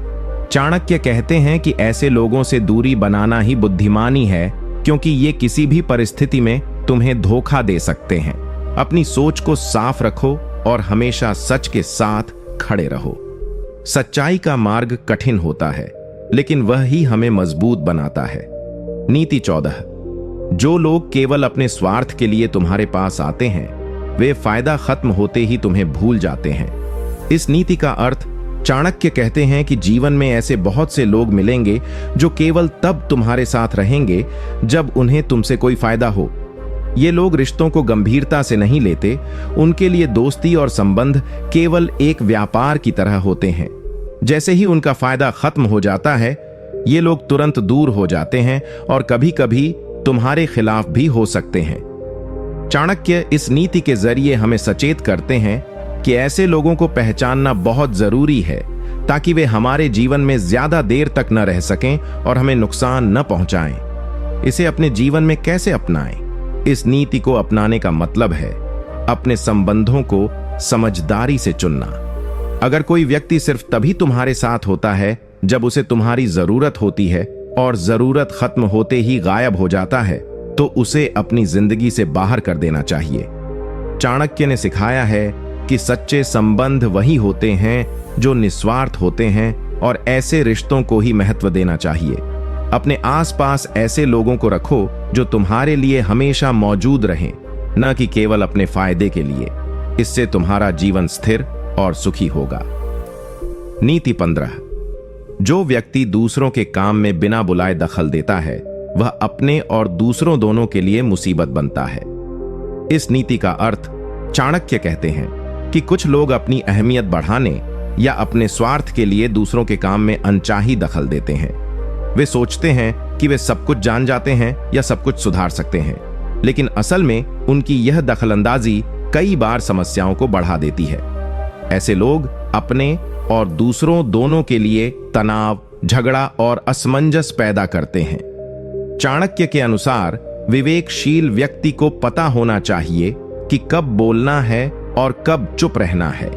चाणक्य कहते हैं कि ऐसे लोगों से दूरी बनाना ही बुद्धिमानी है, क्योंकि ये किसी भी परिस्थिति में तुम्हें धोखा दे सकते हैं। अपनी सोच को साफ रखो और हमेशा सच के साथ खड़े रहो। सच्चाई का मार्ग कठिन होता है, लेकिन वह ही हमें मजबूत बनाता है। नीति 14, जो लोग केवल अपने स्वार्थ के लिए तुम्हारे पास आते हैं, वे फायदा खत्म होते ही तुम्हें भूल जाते हैं। इस नीति का अर्थ, चाणक्य कहते हैं कि जीवन में ऐसे बहुत से लोग मिलेंगे जो केवल तब तुम्हारे साथ रहेंगे जब उन्हें तुमसे कोई फायदा हो। ये लोग रिश्तों को गंभीरता से नहीं लेते। उनके लिए दोस्ती और संबंध केवल एक व्यापार की तरह होते हैं। जैसे ही उनका फायदा खत्म हो जाता है, ये लोग तुरंत दूर हो जाते हैं और कभी कभी तुम्हारे खिलाफ भी हो सकते हैं। चाणक्य इस नीति के जरिए हमें सचेत करते हैं कि ऐसे लोगों को पहचानना बहुत जरूरी है ताकि वे हमारे जीवन में ज्यादा देर तक न रह सकें और हमें नुकसान न पहुंचाएं। इसे अपने जीवन में कैसे अपनाएं? इस नीति को अपनाने का मतलब है अपने संबंधों को समझदारी से चुनना। अगर कोई व्यक्ति सिर्फ तभी तुम्हारे साथ होता है जब उसे तुम्हारी जरूरत होती है और जरूरत खत्म होते ही गायब हो जाता है, तो उसे अपनी जिंदगी से बाहर कर देना चाहिए। चाणक्य ने सिखाया है कि सच्चे संबंध वही होते हैं जो निस्वार्थ होते हैं और ऐसे रिश्तों को ही महत्व देना चाहिए। अपने आसपास ऐसे लोगों को रखो जो तुम्हारे लिए हमेशा मौजूद रहें, न कि केवल अपने फायदे के लिए। इससे तुम्हारा जीवन स्थिर और सुखी होगा। नीति 15, जो व्यक्ति दूसरों के काम में बिना बुलाए दखल देता है, वह अपने और दूसरों दोनों के लिए मुसीबत बनता है। इस नीति का अर्थ, चाणक्य कहते हैं कि कुछ लोग अपनी अहमियत बढ़ाने या अपने स्वार्थ के लिए दूसरों के काम में अनचाही दखल देते हैं। वे सोचते हैं कि वे सब कुछ जान जाते हैं या सब कुछ सुधार सकते हैं, लेकिन असल में उनकी यह दखलंदाजी कई बार समस्याओं को बढ़ा देती है। ऐसे लोग अपने और दूसरों दोनों के लिए तनाव, झगड़ा और असमंजस पैदा करते हैं। चाणक्य के अनुसार विवेकशील व्यक्ति को पता होना चाहिए कि कब बोलना है और कब चुप रहना है।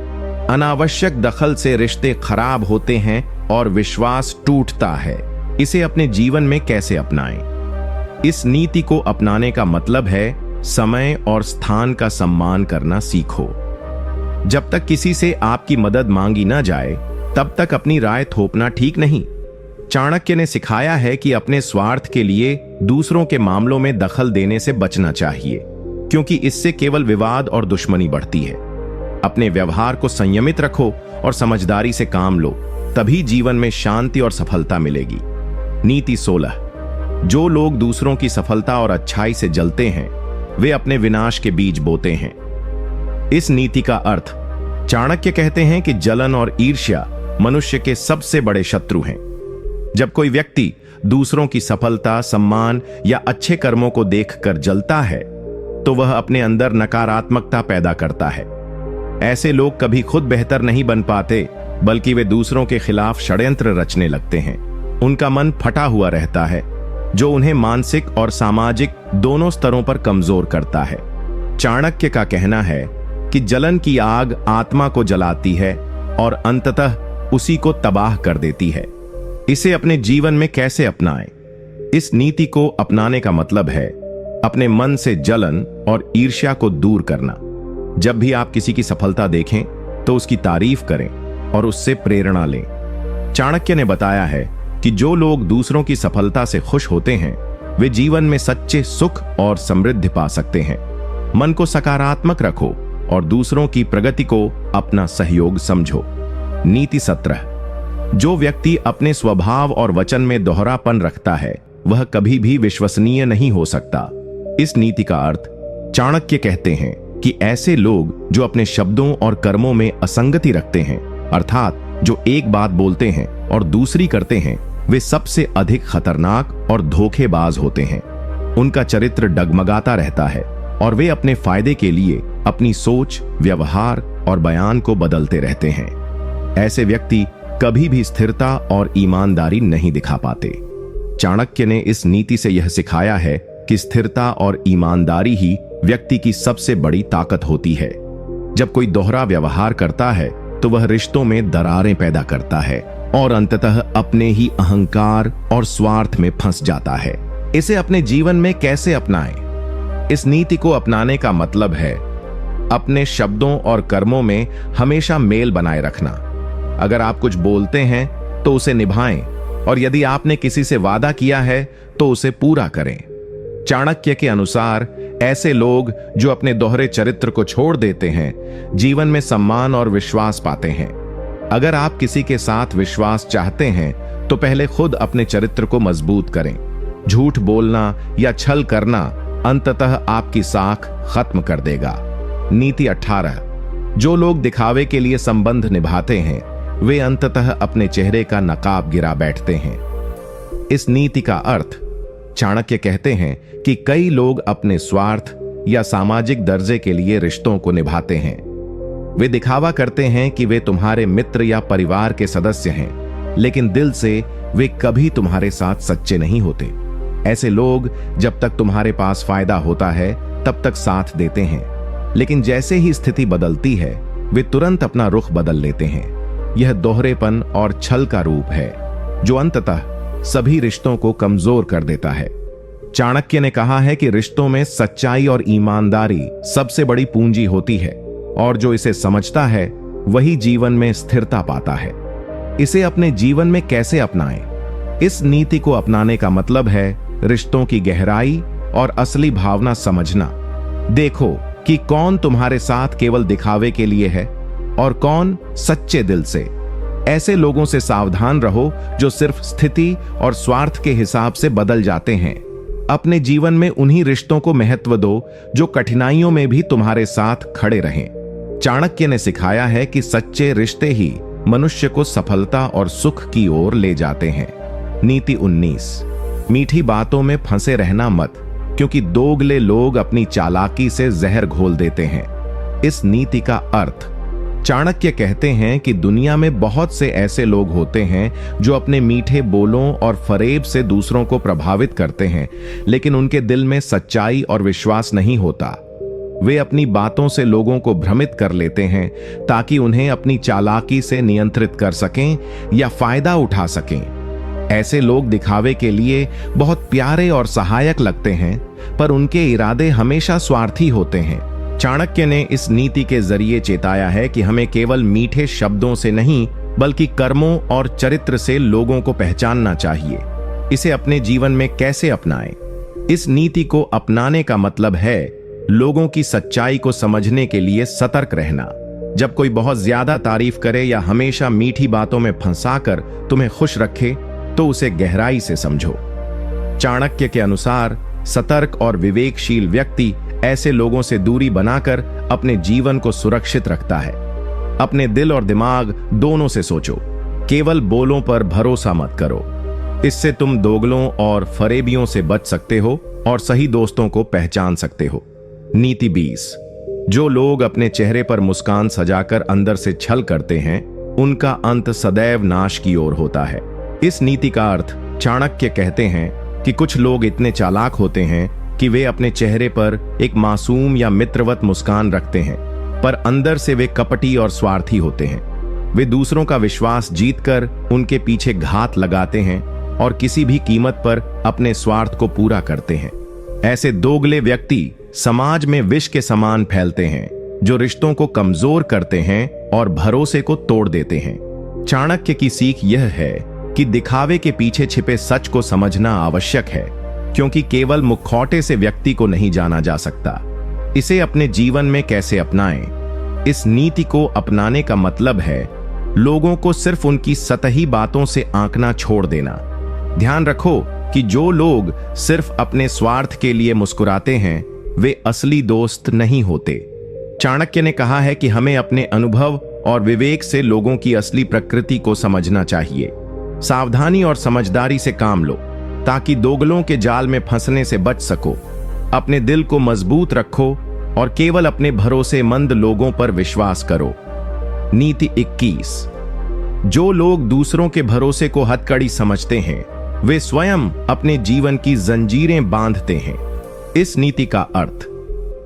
अनावश्यक दखल से रिश्ते खराब होते हैं और विश्वास टूटता है। इसे अपने जीवन में कैसे अपनाएं? इस नीति को अपनाने का मतलब है समय और स्थान का सम्मान करना सीखो। जब तक किसी से आपकी मदद मांगी ना जाए, तब तक अपनी राय थोपना ठीक नहीं। चाणक्य ने सिखाया है कि अपने स्वार्थ के लिए दूसरों के मामलों में दखल देने से बचना चाहिए, क्योंकि इससे केवल विवाद और दुश्मनी बढ़ती है। अपने व्यवहार को संयमित रखो और समझदारी से काम लो, तभी जीवन में शांति और सफलता मिलेगी। नीति 16। जो लोग दूसरों की सफलता और अच्छाई से जलते हैं, वे अपने विनाश के बीज बोते हैं। इस नीति का अर्थ, चाणक्य कहते हैं कि जलन और ईर्ष्या मनुष्य के सबसे बड़े शत्रु हैं। जब कोई व्यक्ति दूसरों की सफलता, सम्मान या अच्छे कर्मों को देखकर जलता है, तो वह अपने अंदर नकारात्मकता पैदा करता है। ऐसे लोग कभी खुद बेहतर नहीं बन पाते, बल्कि वे दूसरों के खिलाफ षड्यंत्र रचने लगते हैं। उनका मन फटा हुआ रहता है, जो उन्हें मानसिक और सामाजिक दोनों स्तरों पर कमजोर करता है। चाणक्य का कहना है कि जलन की आग आत्मा को जलाती है और अंततः उसी को तबाह कर देती है। इसे अपने जीवन में कैसे अपनाएं? इस नीति को अपनाने का मतलब है अपने मन से जलन और ईर्ष्या को दूर करना। जब भी आप किसी की सफलता देखें, तो उसकी तारीफ करें और उससे प्रेरणा लें। चाणक्य ने बताया है कि जो लोग दूसरों की सफलता से खुश होते हैं, वे जीवन में सच्चे सुख और समृद्धि पा सकते हैं। मन को सकारात्मक रखो और दूसरों की प्रगति को अपना सहयोग समझो। नीति 17। जो व्यक्ति अपने स्वभाव और वचन में दोहरापन रखता है, वह कभी भी विश्वसनीय नहीं हो सकता। इस नीति का अर्थ, चाणक्य कहते हैं कि ऐसे लोग जो अपने शब्दों और कर्मों में असंगति रखते हैं, अर्थात जो एक बात बोलते हैं और दूसरी करते हैं, वे सबसे अधिक खतरनाक और धोखेबाज होते हैं। उनका चरित्र डगमगाता रहता है और वे अपने फायदे के लिए अपनी सोच, व्यवहार और बयान को बदलते रहते हैं। ऐसे व्यक्ति कभी भी स्थिरता और ईमानदारी नहीं दिखा पाते। चाणक्य ने इस नीति से यह सिखाया है कि स्थिरता और ईमानदारी ही व्यक्ति की सबसे बड़ी ताकत होती है। जब कोई दोहरा व्यवहार करता है, तो वह रिश्तों में दरारें पैदा करता है और अंततः अपने ही अहंकार और स्वार्थ में फंस जाता है। इसे अपने जीवन में कैसे अपनाएं? इस नीति को अपनाने का मतलब है अपने शब्दों और कर्मों में हमेशा मेल बनाए रखना। अगर आप कुछ बोलते हैं तो उसे निभाएं, और यदि आपने किसी से वादा किया है तो उसे पूरा करें। चाणक्य के अनुसार ऐसे लोग जो अपने दोहरे चरित्र को छोड़ देते हैं, जीवन में सम्मान और विश्वास पाते हैं। अगर आप किसी के साथ विश्वास चाहते हैं, तो पहले खुद अपने चरित्र को मजबूत करें। झूठ बोलना या छल करना अंततः आपकी साख खत्म कर देगा। नीति 18। जो लोग दिखावे के लिए संबंध निभाते हैं, वे अंततः अपने चेहरे का नकाब गिरा बैठते हैं। इस नीति का अर्थ, चाणक्य कहते हैं कि कई लोग अपने स्वार्थ या सामाजिक दर्जे के लिए रिश्तों को निभाते हैं। वे दिखावा करते हैं कि वे तुम्हारे मित्र या परिवार के सदस्य हैं, लेकिन दिल से वे कभी तुम्हारे साथ सच्चे नहीं होते। ऐसे लोग जब तक तुम्हारे पास फायदा होता है, तब तक साथ देते हैं, लेकिन जैसे ही स्थिति बदलती है, वे तुरंत अपना रुख बदल लेते हैं। यह दोहरेपन और छल का रूप है, जो अंततः सभी रिश्तों को कमजोर कर देता है। चाणक्य ने कहा है कि रिश्तों में सच्चाई और ईमानदारी सबसे बड़ी पूंजी होती है, और जो इसे समझता है वही जीवन में स्थिरता पाता है। इसे अपने जीवन में कैसे अपनाएं? इस नीति को अपनाने का मतलब है रिश्तों की गहराई और असली भावना समझना। देखो कि कौन तुम्हारे साथ केवल दिखावे के लिए है और कौन सच्चे दिल से। ऐसे लोगों से सावधान रहो जो सिर्फ स्थिति और स्वार्थ के हिसाब से बदल जाते हैं। अपने जीवन में उन्हीं रिश्तों को महत्व दो जो कठिनाइयों में भी तुम्हारे साथ खड़े रहें। चाणक्य ने सिखाया है कि सच्चे रिश्ते ही मनुष्य को सफलता और सुख की ओर ले जाते हैं। नीति 19। मीठी बातों में फंसे रहना मत, क्योंकि दोगले लोग अपनी चालाकी से जहर घोल देते हैं। इस नीति का अर्थ, चाणक्य कहते हैं कि दुनिया में बहुत से ऐसे लोग होते हैं जो अपने मीठे बोलों और फरेब से दूसरों को प्रभावित करते हैं, लेकिन उनके दिल में सच्चाई और विश्वास नहीं होता। वे अपनी बातों से लोगों को भ्रमित कर लेते हैं ताकि उन्हें अपनी चालाकी से नियंत्रित कर सकें या फायदा उठा सकें। ऐसे लोग दिखावे के लिए बहुत प्यारे और सहायक लगते हैं, पर उनके इरादे हमेशा स्वार्थी होते हैं। चाणक्य ने इस नीति के जरिए चेताया है कि हमें केवल मीठे शब्दों से नहीं बल्कि कर्मों और चरित्र से लोगों को पहचानना चाहिए। इसे अपने जीवन में कैसे अपनाएं? इस नीति को अपनाने का मतलब है लोगों की सच्चाई को समझने के लिए सतर्क रहना। जब कोई बहुत ज्यादा तारीफ करे या हमेशा मीठी बातों में फंसाकर तुम्हें खुश रखे तो उसे गहराई से समझो। चाणक्य के अनुसार सतर्क और विवेकशील व्यक्ति ऐसे लोगों से दूरी बनाकर अपने जीवन को सुरक्षित रखता है। अपने दिल और दिमाग दोनों से सोचो, केवल बोलों पर भरोसा मत करो। इससे तुम दोगलों और फरेबियों से बच सकते हो और सही दोस्तों को पहचान सकते हो। नीति 20। जो लोग अपने चेहरे पर मुस्कान सजाकर अंदर से छल करते हैं, उनका अंत सदैव नाश की ओर होता है। इस नीति का अर्थ चाणक्य कहते हैं कि कुछ लोग इतने चालाक होते हैं कि वे अपने चेहरे पर एक मासूम या मित्रवत मुस्कान रखते हैं, पर अंदर से वे कपटी और स्वार्थी होते हैं। वे दूसरों का विश्वास जीतकर उनके पीछे घात लगाते हैं और किसी भी कीमत पर अपने स्वार्थ को पूरा करते हैं। ऐसे दोगले व्यक्ति समाज में विष के समान फैलते हैं, जो रिश्तों को कमजोर करते हैं और भरोसे को तोड़ देते हैं। चाणक्य की सीख यह है कि दिखावे के पीछे छिपे सच को समझना आवश्यक है, क्योंकि केवल मुखौटे से व्यक्ति को नहीं जाना जा सकता। इसे अपने जीवन में कैसे अपनाएं? इस नीति को अपनाने का मतलब है लोगों को सिर्फ उनकी सतही बातों से आंकना छोड़ देना। ध्यान रखो कि जो लोग सिर्फ अपने स्वार्थ के लिए मुस्कुराते हैं, वे असली दोस्त नहीं होते। चाणक्य ने कहा है कि हमें अपने अनुभव और विवेक से लोगों की असली प्रकृति को समझना चाहिए। सावधानी और समझदारी से काम लो ताकि दोगलों के जाल में फंसने से बच सको। अपने दिल को मजबूत रखो और केवल अपने भरोसेमंद लोगों पर विश्वास करो। नीति 21। जो लोग दूसरों के भरोसे को हथकड़ी समझते हैं, वे स्वयं अपने जीवन की जंजीरें बांधते हैं। इस नीति का अर्थ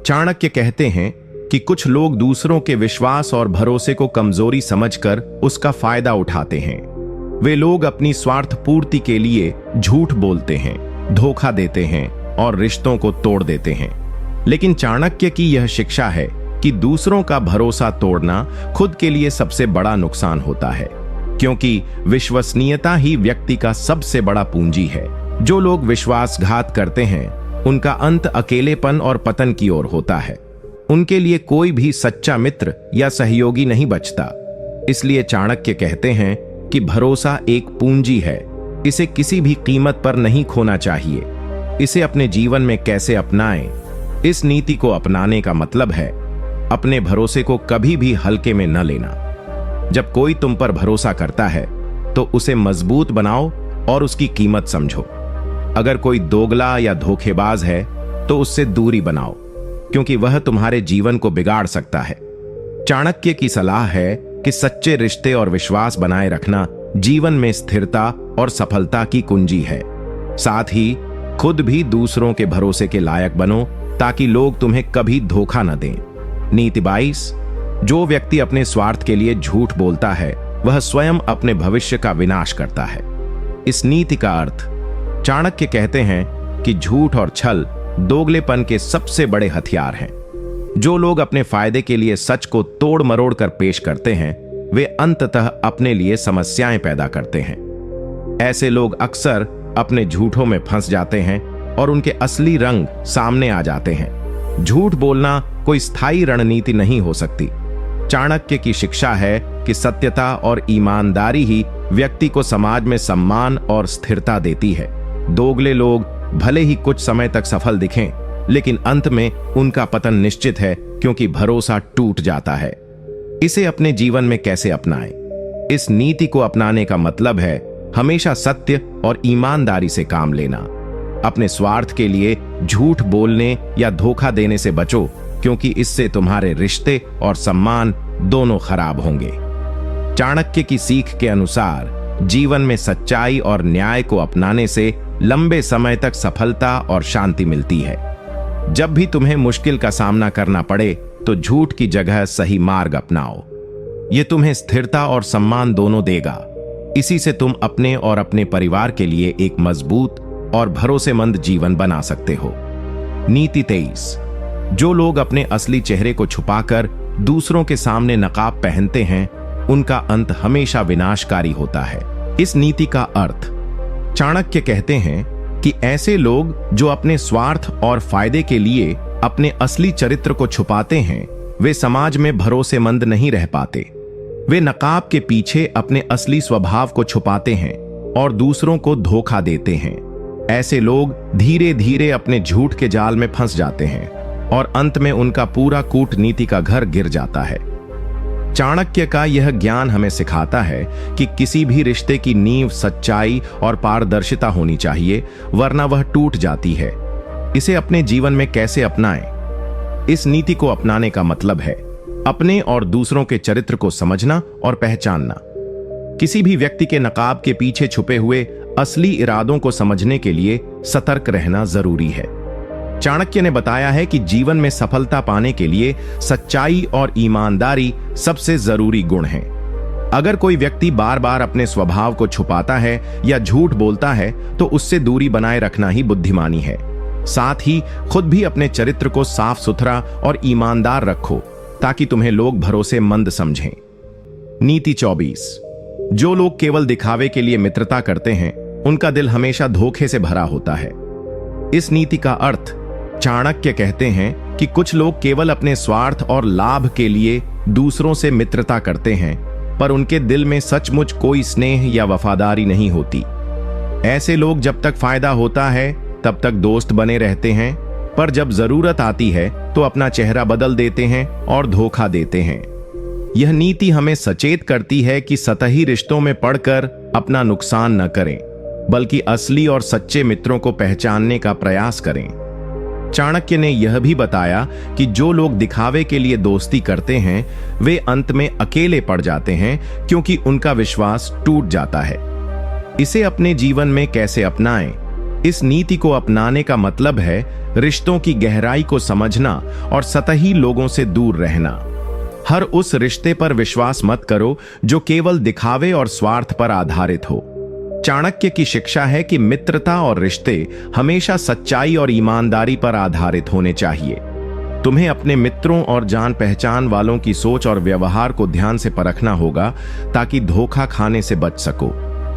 चाणक्य कहते हैं कि कुछ लोग दूसरों के विश्वास और भरोसे को कमजोरी समझकर उसका फायदा उठाते हैं। वे लोग अपनी स्वार्थ पूर्ति के लिए झूठ बोलते हैं, धोखा देते हैं और रिश्तों को तोड़ देते हैं। लेकिन चाणक्य की यह शिक्षा है कि दूसरों का भरोसा तोड़ना खुद के लिए सबसे बड़ा नुकसान होता है, क्योंकि विश्वसनीयता ही व्यक्ति का सबसे बड़ा पूंजी है। जो लोग विश्वासघात करते हैं, उनका अंत अकेलेपन और पतन की ओर होता है। उनके लिए कोई भी सच्चा मित्र या सहयोगी नहीं बचता। इसलिए चाणक्य कहते हैं कि भरोसा एक पूंजी है, इसे किसी भी कीमत पर नहीं खोना चाहिए। इसे अपने जीवन में कैसे अपनाएं? इस नीति को अपनाने का मतलब है अपने भरोसे को कभी भी हल्के में न लेना। जब कोई तुम पर भरोसा करता है तो उसे मजबूत बनाओ और उसकी कीमत समझो। अगर कोई दोगला या धोखेबाज है तो उससे दूरी बनाओ, क्योंकि वह तुम्हारे जीवन को बिगाड़ सकता है। चाणक्य की सलाह है कि सच्चे रिश्ते और विश्वास बनाए रखना जीवन में स्थिरता और सफलता की कुंजी है। साथ ही खुद भी दूसरों के भरोसे के लायक बनो ताकि लोग तुम्हें कभी धोखा न दें। नीति 22। जो व्यक्ति अपने स्वार्थ के लिए झूठ बोलता है, वह स्वयं अपने भविष्य का विनाश करता है। इस नीति का अर्थ चाणक्य कहते हैं कि झूठ और छल दोगलेपन के सबसे बड़े हथियार हैं। जो लोग अपने फायदे के लिए सच को तोड़ मरोड़ कर पेश करते हैं, वे अंततः अपने लिए समस्याएं पैदा करते हैं। ऐसे लोग अक्सर अपने झूठों में फंस जाते हैं और उनके असली रंग सामने आ जाते हैं। झूठ बोलना कोई स्थायी रणनीति नहीं हो सकती। चाणक्य की शिक्षा है कि सत्यता और ईमानदारी ही व्यक्ति को समाज में सम्मान और स्थिरता देती है। दोगले लोग भले ही कुछ समय तक सफल दिखें, लेकिन अंत में उनका पतन निश्चित है, क्योंकि भरोसा टूट जाता है। इसे अपने जीवन में कैसे अपनाएं? इस नीति को अपनाने का मतलब है हमेशा सत्य और ईमानदारी से काम लेना। अपने स्वार्थ के लिए झूठ बोलने या धोखा देने से बचो, क्योंकि इससे तुम्हारे रिश्ते और सम्मान दोनों खराब होंगे। चाणक्य की सीख के अनुसार जीवन में सच्चाई और न्याय को अपनाने से लंबे समय तक सफलता और शांति मिलती है। जब भी तुम्हें मुश्किल का सामना करना पड़े तो झूठ की जगह सही मार्ग अपनाओ। यह तुम्हें स्थिरता और सम्मान दोनों देगा। इसी से तुम अपने और अपने परिवार के लिए एक मजबूत और भरोसेमंद जीवन बना सकते हो। नीति 23। जो लोग अपने असली चेहरे को छुपाकर दूसरों के सामने नकाब पहनते हैं, उनका अंत हमेशा विनाशकारी होता है। इस नीति का अर्थ चाणक्य कहते हैं कि ऐसे लोग जो अपने स्वार्थ और फायदे के लिए अपने असली चरित्र को छुपाते हैं, वे समाज में भरोसेमंद नहीं रह पाते। वे नकाब के पीछे अपने असली स्वभाव को छुपाते हैं और दूसरों को धोखा देते हैं। ऐसे लोग धीरे धीरे अपने झूठ के जाल में फंस जाते हैं और अंत में उनका पूरा कूटनीति का घर गिर जाता है। चाणक्य का यह ज्ञान हमें सिखाता है कि किसी भी रिश्ते की नींव सच्चाई और पारदर्शिता होनी चाहिए, वरना वह टूट जाती है। इसे अपने जीवन में कैसे अपनाएं? इस नीति को अपनाने का मतलब है अपने और दूसरों के चरित्र को समझना और पहचानना। किसी भी व्यक्ति के नकाब के पीछे छुपे हुए असली इरादों को समझने के लिए सतर्क रहना जरूरी है। चाणक्य ने बताया है कि जीवन में सफलता पाने के लिए सच्चाई और ईमानदारी सबसे जरूरी गुण हैं। अगर कोई व्यक्ति बार बार अपने स्वभाव को छुपाता है या झूठ बोलता है तो उससे दूरी बनाए रखना ही बुद्धिमानी है। साथ ही खुद भी अपने चरित्र को साफ सुथरा और ईमानदार रखो ताकि तुम्हें लोग भरोसेमंद समझें। नीति 24। जो लोग केवल दिखावे के लिए मित्रता करते हैं, उनका दिल हमेशा धोखे से भरा होता है। इस नीति का अर्थ चाणक्य कहते हैं कि कुछ लोग केवल अपने स्वार्थ और लाभ के लिए दूसरों से मित्रता करते हैं, पर उनके दिल में सचमुच कोई स्नेह या वफादारी नहीं होती। ऐसे लोग जब तक फायदा होता है तब तक दोस्त बने रहते हैं, पर जब जरूरत आती है तो अपना चेहरा बदल देते हैं और धोखा देते हैं। यह नीति हमें सचेत करती है कि सतही रिश्तों में पड़कर अपना नुकसान न करें, बल्कि असली और सच्चे मित्रों को पहचानने का प्रयास करें। चाणक्य ने यह भी बताया कि जो लोग दिखावे के लिए दोस्ती करते हैं, वे अंत में अकेले पड़ जाते हैं क्योंकि उनका विश्वास टूट जाता है। इसे अपने जीवन में कैसे अपनाएं? इस नीति को अपनाने का मतलब है रिश्तों की गहराई को समझना और सतही लोगों से दूर रहना। हर उस रिश्ते पर विश्वास मत करो जो केवल दिखावे और स्वार्थ पर आधारित हो। चाणक्य की शिक्षा है कि मित्रता और रिश्ते हमेशा सच्चाई और ईमानदारी पर आधारित होने चाहिए। तुम्हें अपने मित्रों और जान पहचान वालों की सोच और व्यवहार को ध्यान से परखना होगा ताकि धोखा खाने से बच सको।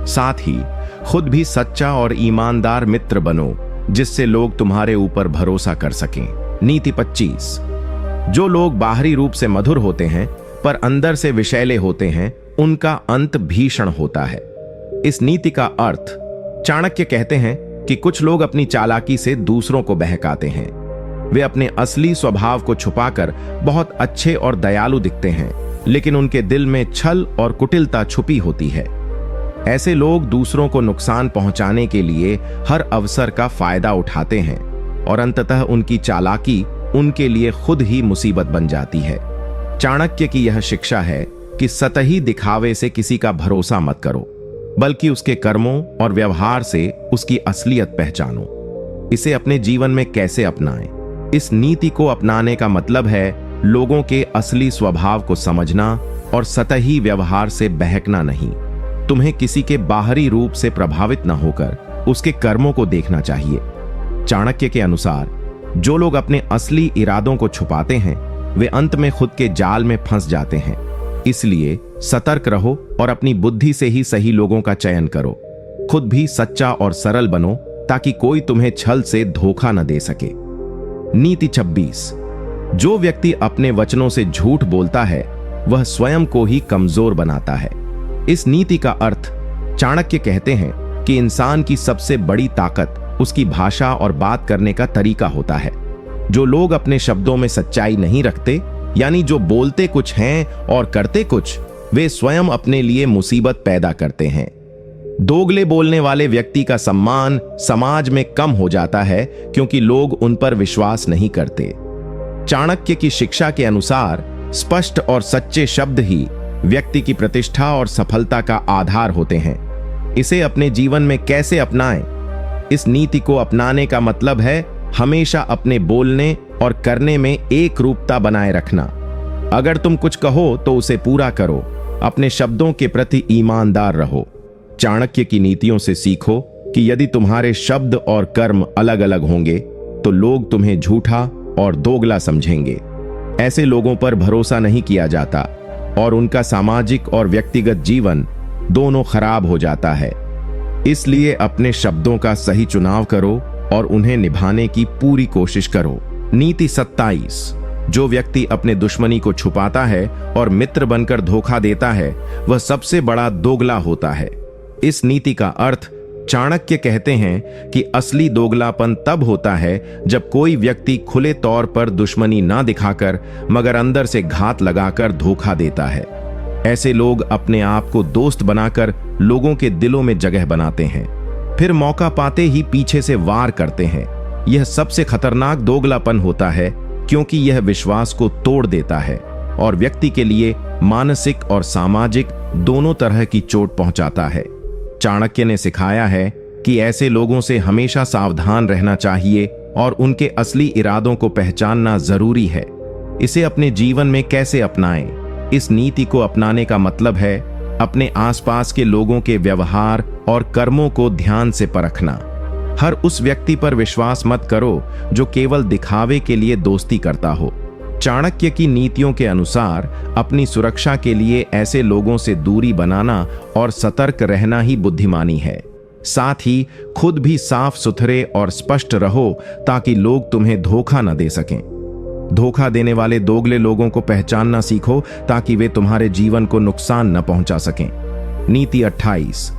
साथ ही खुद भी सच्चा और ईमानदार मित्र बनो, जिससे लोग तुम्हारे ऊपर भरोसा कर सकें। नीति 25। जो लोग बाहरी रूप से मधुर होते हैं पर अंदर से विषैले होते हैं, उनका अंत भीषण होता है। इस नीति का अर्थ चाणक्य कहते हैं कि कुछ लोग अपनी चालाकी से दूसरों को बहकाते हैं। वे अपने असली स्वभाव को छुपाकर बहुत अच्छे और दयालु दिखते हैं, लेकिन उनके दिल में छल और कुटिलता छुपी होती है। ऐसे लोग दूसरों को नुकसान पहुंचाने के लिए हर अवसर का फायदा उठाते हैं और अंततः उनकी चालाकी उनके लिए खुद ही मुसीबत बन जाती है। चाणक्य की यह शिक्षा है कि सतही दिखावे से किसी का भरोसा मत करो, बल्कि उसके कर्मों और व्यवहार से उसकी असलियत पहचानो। इसे अपने जीवन में कैसे अपनाएं? इस नीति को अपनाने का मतलब है लोगों के असली स्वभाव को समझना और सतही व्यवहार से बहकना नहीं। तुम्हें किसी के बाहरी रूप से प्रभावित न होकर उसके कर्मों को देखना चाहिए। चाणक्य के अनुसार जो लोग अपने असली इरादों को छुपाते हैं, वे अंत में खुद के जाल में फंस जाते हैं। इसलिए सतर्क रहो और अपनी बुद्धि से ही सही लोगों का चयन करो। खुद भी सच्चा और सरल बनो ताकि कोई तुम्हें छल से धोखा न दे सके। नीति 26। जो व्यक्ति अपने वचनों से झूठ बोलता है, वह स्वयं को ही कमजोर बनाता है। इस नीति का अर्थ चाणक्य कहते हैं कि इंसान की सबसे बड़ी ताकत उसकी भाषा और बात करने का तरीका होता है। जो लोग अपने शब्दों में सच्चाई नहीं रखते, यानी जो बोलते कुछ हैं और करते कुछ, वे स्वयं अपने लिए मुसीबत पैदा करते हैं। दोगले बोलने वाले व्यक्ति का सम्मान समाज में कम हो जाता है क्योंकि लोग उन पर विश्वास नहीं करते। चाणक्य की शिक्षा के अनुसार स्पष्ट और सच्चे शब्द ही व्यक्ति की प्रतिष्ठा और सफलता का आधार होते हैं। इसे अपने जीवन में कैसे अपनाएं? इस नीति को अपनाने का मतलब है हमेशा अपने बोलने और करने में एक रूपता बनाए रखना। अगर तुम कुछ कहो तो उसे पूरा करो, अपने शब्दों के प्रति ईमानदार रहो। चाणक्य की नीतियों से सीखो कि यदि तुम्हारे शब्द और कर्म अलग अलग होंगे तो लोग तुम्हें झूठा और दोगला समझेंगे। ऐसे लोगों पर भरोसा नहीं किया जाता और उनका सामाजिक और व्यक्तिगत जीवन दोनों खराब हो जाता है। इसलिए अपने शब्दों का सही चुनाव करो और उन्हें निभाने की पूरी कोशिश करो। नीति 27। जो व्यक्ति अपने दुश्मनी को छुपाता है और मित्र बनकर धोखा देता है वह सबसे बड़ा दोगला होता है। इस नीति का अर्थ चाणक्य कहते हैं कि असली दोगलापन तब होता है जब कोई व्यक्ति खुले तौर पर दुश्मनी ना दिखाकर मगर अंदर से घात लगाकर धोखा देता है। ऐसे लोग अपने आप को दोस्त बनाकर लोगों के दिलों में जगह बनाते हैं, फिर मौका पाते ही पीछे से वार करते हैं। यह सबसे खतरनाक दोगलापन होता है क्योंकि यह विश्वास को तोड़ देता है और व्यक्ति के लिए मानसिक और सामाजिक दोनों तरह की चोट पहुंचाता है। चाणक्य ने सिखाया है कि ऐसे लोगों से हमेशा सावधान रहना चाहिए और उनके असली इरादों को पहचानना जरूरी है। इसे अपने जीवन में कैसे अपनाएं? इस नीति को अपनाने का मतलब है अपने आसपास के लोगों के व्यवहार और कर्मों को ध्यान से परखना। हर उस व्यक्ति पर विश्वास मत करो जो केवल दिखावे के लिए दोस्ती करता हो। चाणक्य की नीतियों के अनुसार अपनी सुरक्षा के लिए ऐसे लोगों से दूरी बनाना और सतर्क रहना ही बुद्धिमानी है। साथ ही खुद भी साफ सुथरे और स्पष्ट रहो ताकि लोग तुम्हें धोखा न दे सकें। धोखा देने वाले दोगले लोगों को पहचानना सीखो ताकि वे तुम्हारे जीवन को नुकसान न पहुंचा सकें। नीति 28।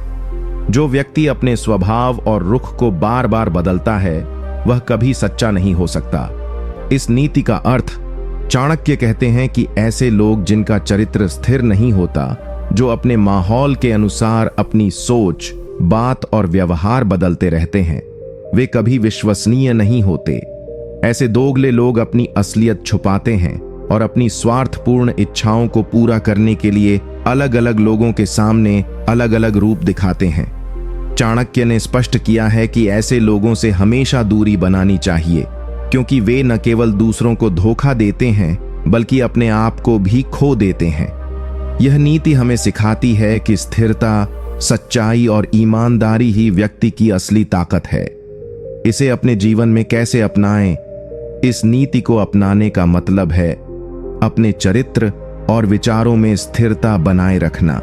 जो व्यक्ति अपने स्वभाव और रुख को बार बार बदलता है वह कभी सच्चा नहीं हो सकता। इस नीति का अर्थ चाणक्य कहते हैं कि ऐसे लोग जिनका चरित्र स्थिर नहीं होता, जो अपने माहौल के अनुसार अपनी सोच, बात और व्यवहार बदलते रहते हैं, वे कभी विश्वसनीय नहीं होते। ऐसे दोगले लोग अपनी असलियत छुपाते हैं और अपनी स्वार्थपूर्ण इच्छाओं को पूरा करने के लिए अलग अलग लोगों के सामने अलग अलग रूप दिखाते हैं। चाणक्य ने स्पष्ट किया है कि ऐसे लोगों से हमेशा दूरी बनानी चाहिए क्योंकि वे न केवल दूसरों को धोखा देते हैं बल्कि अपने आप को भी खो देते हैं। यह नीति हमें सिखाती है कि स्थिरता, सच्चाई और ईमानदारी ही व्यक्ति की असली ताकत है। इसे अपने जीवन में कैसे अपनाएं? इस नीति को अपनाने का मतलब है अपने चरित्र और विचारों में स्थिरता बनाए रखना।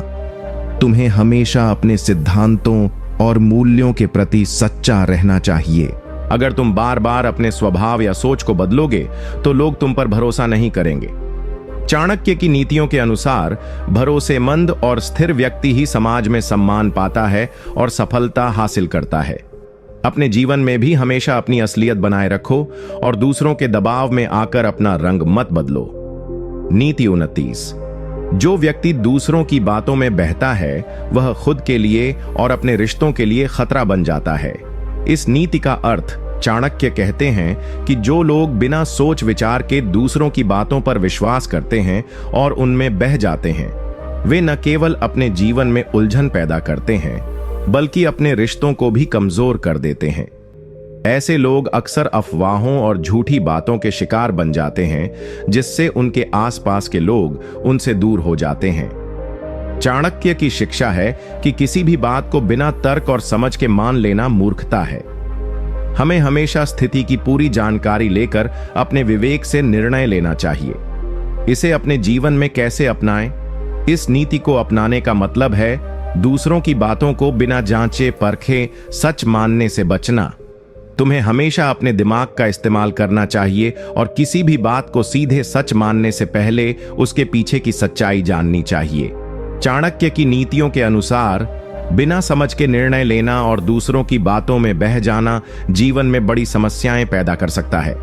तुम्हें हमेशा अपने सिद्धांतों और मूल्यों के प्रति सच्चा रहना चाहिए। अगर तुम बार बार अपने स्वभाव या सोच को बदलोगे तो लोग तुम पर भरोसा नहीं करेंगे। चाणक्य की नीतियों के अनुसार भरोसेमंद और स्थिर व्यक्ति ही समाज में सम्मान पाता है और सफलता हासिल करता है। अपने जीवन में भी हमेशा अपनी असलियत बनाए रखो और दूसरों के दबाव में आकर अपना रंग मत बदलो। नीति 29। जो व्यक्ति दूसरों की बातों में बहता है वह खुद के लिए और अपने रिश्तों के लिए खतरा बन जाता है। इस नीति का अर्थ चाणक्य कहते हैं कि जो लोग बिना सोच विचार के दूसरों की बातों पर विश्वास करते हैं और उनमें बह जाते हैं, वे न केवल अपने जीवन में उलझन पैदा करते हैं बल्कि अपने रिश्तों को भी कमजोर कर देते हैं। ऐसे लोग अक्सर अफवाहों और झूठी बातों के शिकार बन जाते हैं जिससे उनके आसपास के लोग उनसे दूर हो जाते हैं। चाणक्य की शिक्षा है कि किसी भी बात को बिना तर्क और समझ के मान लेना मूर्खता है। हमें हमेशा स्थिति की पूरी जानकारी लेकर अपने विवेक से निर्णय लेना चाहिए। इसे अपने जीवन में कैसे अपनाएं? इस नीति को अपनाने का मतलब है दूसरों की बातों को बिना जांचे परखे सच मानने से बचना। तुम्हें हमेशा अपने दिमाग का इस्तेमाल करना चाहिए और किसी भी बात को सीधे सच मानने से पहले उसके पीछे की सच्चाई जाननी चाहिए। चाणक्य की नीतियों के अनुसार बिना समझ के निर्णय लेना और दूसरों की बातों में बह जाना जीवन में बड़ी समस्याएं पैदा कर सकता है।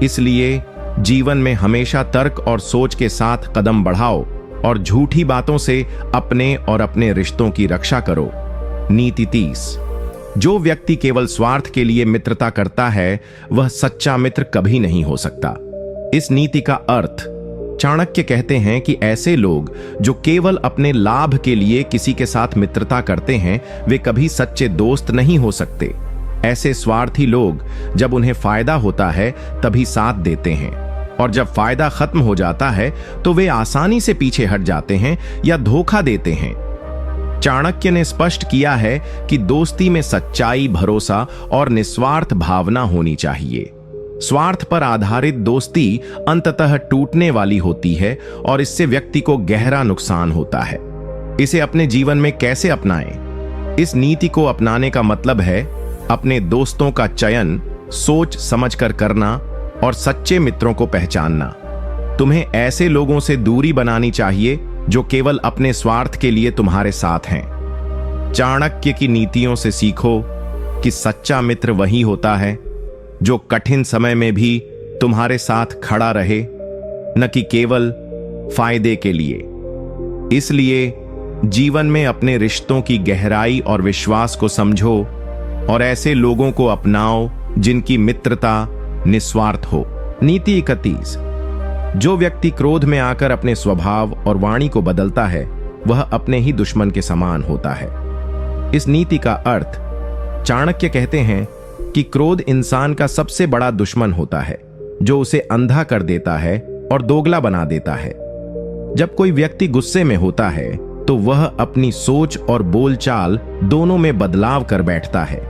इसलिए जीवन में हमेशा तर्क और सोच के साथ कदम बढ़ाओ और झूठी बातों से अपने और अपने रिश्तों की रक्षा करो। नीति 30। जो व्यक्ति केवल स्वार्थ के लिए मित्रता करता है वह सच्चा मित्र कभी नहीं हो सकता। इस नीति का अर्थ चाणक्य कहते हैं कि ऐसे लोग जो केवल अपने लाभ के लिए किसी के साथ मित्रता करते हैं, वे कभी सच्चे दोस्त नहीं हो सकते। ऐसे स्वार्थी लोग जब उन्हें फायदा होता है तभी साथ देते हैं, और जब फायदा खत्म हो जाता है तो वे आसानी से पीछे हट जाते हैं या धोखा देते हैं। चाणक्य ने स्पष्ट किया है कि दोस्ती में सच्चाई, भरोसा और निस्वार्थ भावना होनी चाहिए। स्वार्थ पर आधारित दोस्ती अंततः टूटने वाली होती है और इससे व्यक्ति को गहरा नुकसान होता है। इसे अपने जीवन में कैसे अपनाएं? इस नीति को अपनाने का मतलब है अपने दोस्तों का चयन सोच समझकर करना और सच्चे मित्रों को पहचानना। तुम्हें ऐसे लोगों से दूरी बनानी चाहिए जो केवल अपने स्वार्थ के लिए तुम्हारे साथ हैं। चाणक्य की नीतियों से सीखो कि सच्चा मित्र वही होता है जो कठिन समय में भी तुम्हारे साथ खड़ा रहे, न कि केवल फायदे के लिए। इसलिए जीवन में अपने रिश्तों की गहराई और विश्वास को समझो और ऐसे लोगों को अपनाओ जिनकी मित्रता निस्वार्थ हो। नीति 31। जो व्यक्ति क्रोध में आकर अपने स्वभाव और वाणी को बदलता है, वह अपने ही दुश्मन के समान होता है। इस नीति का अर्थ, चाणक्य कहते हैं कि क्रोध इंसान का सबसे बड़ा दुश्मन होता है, जो उसे अंधा कर देता है और दोगला बना देता है। जब कोई व्यक्ति गुस्से में होता है तो वह अपनी सोच और बोलचाल दोनों में बदलाव कर बैठता है।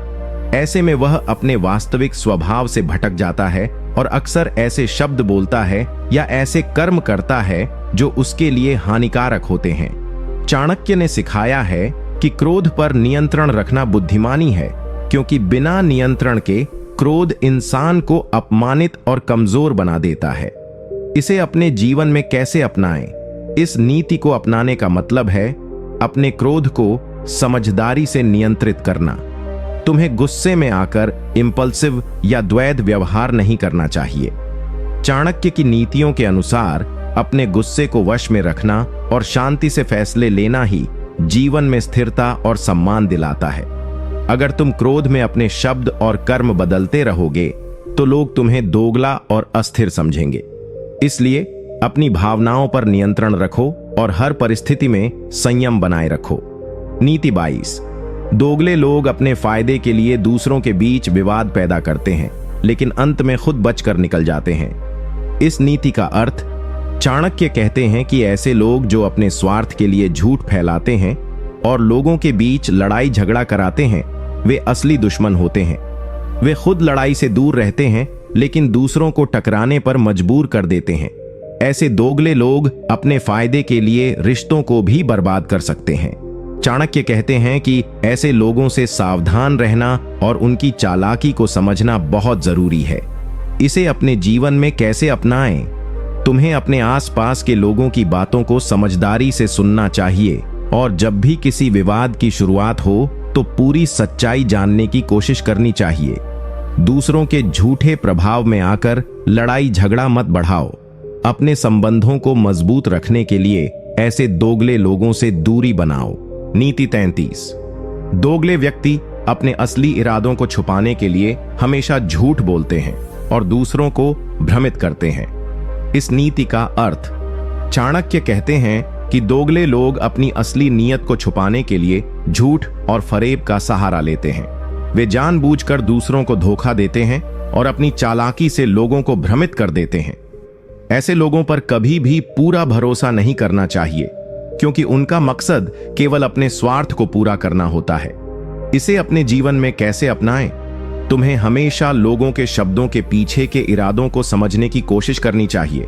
ऐसे में वह अपने वास्तविक स्वभाव से भटक जाता है और अक्सर ऐसे शब्द बोलता है या ऐसे कर्म करता है जो उसके लिए हानिकारक होते हैं। चाणक्य ने सिखाया है कि क्रोध पर नियंत्रण रखना बुद्धिमानी है, क्योंकि बिना नियंत्रण के क्रोध इंसान को अपमानित और कमजोर बना देता है। इसे अपने जीवन में कैसे अपनाएं? इस नीति को अपनाने का मतलब है अपने क्रोध को समझदारी से नियंत्रित करना। तुम्हें गुस्से में आकर इंपल्सिव या द्वैध व्यवहार नहीं करना चाहिए। चाणक्य की नीतियों के अनुसार अपने गुस्से को वश में रखना और शांति से फैसले लेना ही जीवन में स्थिरता और सम्मान दिलाता है। अगर तुम क्रोध में अपने शब्द और कर्म बदलते रहोगे तो लोग तुम्हें दोगला और अस्थिर समझेंगे। इसलिए अपनी भावनाओं पर नियंत्रण रखो और हर परिस्थिति में संयम बनाए रखो। नीति 22। दोगले लोग अपने फायदे के लिए दूसरों के बीच विवाद पैदा करते हैं, लेकिन अंत में खुद बचकर निकल जाते हैं। इस नीति का अर्थ, चाणक्य कहते हैं कि ऐसे लोग जो अपने स्वार्थ के लिए झूठ फैलाते हैं और लोगों के बीच लड़ाई झगड़ा कराते हैं, वे असली दुश्मन होते हैं। वे खुद लड़ाई से दूर रहते हैं लेकिन दूसरों को टकराने पर मजबूर कर देते हैं। ऐसे दोगले लोग अपने फायदे के लिए रिश्तों को भी बर्बाद कर सकते हैं। चाणक्य कहते हैं कि ऐसे लोगों से सावधान रहना और उनकी चालाकी को समझना बहुत जरूरी है। इसे अपने जीवन में कैसे अपनाएं? तुम्हें अपने आसपास के लोगों की बातों को समझदारी से सुनना चाहिए और जब भी किसी विवाद की शुरुआत हो तो पूरी सच्चाई जानने की कोशिश करनी चाहिए। दूसरों के झूठे प्रभाव में आकर लड़ाई झगड़ा मत बढ़ाओ। अपने संबंधों को मजबूत रखने के लिए ऐसे दोगले लोगों से दूरी बनाओ। नीति 33। दोगले व्यक्ति अपने असली इरादों को छुपाने के लिए हमेशा झूठ बोलते हैं और दूसरों को भ्रमित करते हैं। इस नीति का अर्थ, चाणक्य कहते हैं कि दोगले लोग अपनी असली नीयत को छुपाने के लिए झूठ और फरेब का सहारा लेते हैं। वे जानबूझकर दूसरों को धोखा देते हैं और अपनी चालाकी से लोगों को भ्रमित कर देते हैं। ऐसे लोगों पर कभी भी पूरा भरोसा नहीं करना चाहिए, क्योंकि उनका मकसद केवल अपने स्वार्थ को पूरा करना होता है। इसे अपने जीवन में कैसे अपनाएं? तुम्हें हमेशा लोगों के शब्दों के पीछे के इरादों को समझने की कोशिश करनी चाहिए।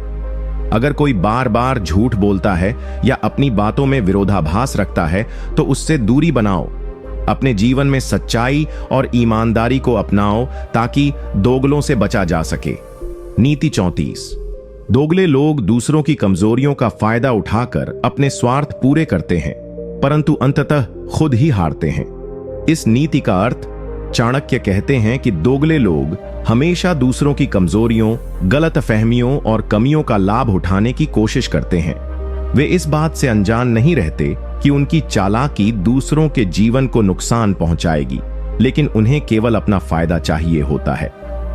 अगर कोई बार बार झूठ बोलता है या अपनी बातों में विरोधाभास रखता है तो उससे दूरी बनाओ। अपने जीवन में सच्चाई और ईमानदारी को अपनाओ ताकि दोगलों से बचा जा सके। नीति 34। दोगले लोग दूसरों की कमजोरियों का फायदा उठाकर अपने स्वार्थ पूरे करते हैं, परंतु अंततः खुद ही हारते हैं। इस नीति का अर्थ, चाणक्य कहते हैं कि दोगले लोग हमेशा दूसरों की कमजोरियों, गलतफहमियों और कमियों का लाभ उठाने की कोशिश करते हैं। वे इस बात से अनजान नहीं रहते कि उनकी चालाकी दूसरों के जीवन को नुकसान पहुंचाएगी, लेकिन उन्हें केवल अपना फायदा चाहिए होता है।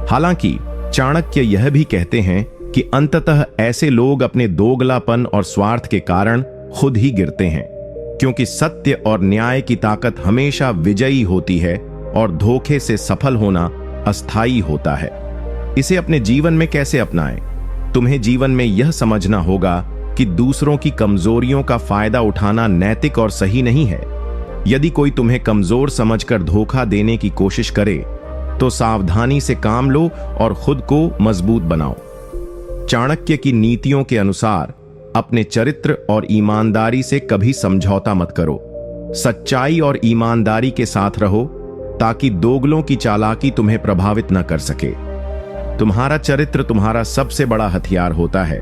हालांकि चाणक्य यह भी कहते हैं कि अंततः ऐसे लोग अपने दोगलापन और स्वार्थ के कारण खुद ही गिरते हैं, क्योंकि सत्य और न्याय की ताकत हमेशा विजयी होती है और धोखे से सफल होना अस्थायी होता है। इसे अपने जीवन में कैसे अपनाएं? तुम्हें जीवन में यह समझना होगा कि दूसरों की कमजोरियों का फायदा उठाना नैतिक और सही नहीं है। यदि कोई तुम्हें कमजोर समझकर धोखा देने की कोशिश करे तो सावधानी से काम लो और खुद को मजबूत बनाओ। चाणक्य की नीतियों के अनुसार अपने चरित्र और ईमानदारी से कभी समझौता मत करो। सच्चाई और ईमानदारी के साथ रहो ताकि दोगलों की चालाकी तुम्हें प्रभावित न कर सके। तुम्हारा चरित्र तुम्हारा सबसे बड़ा हथियार होता है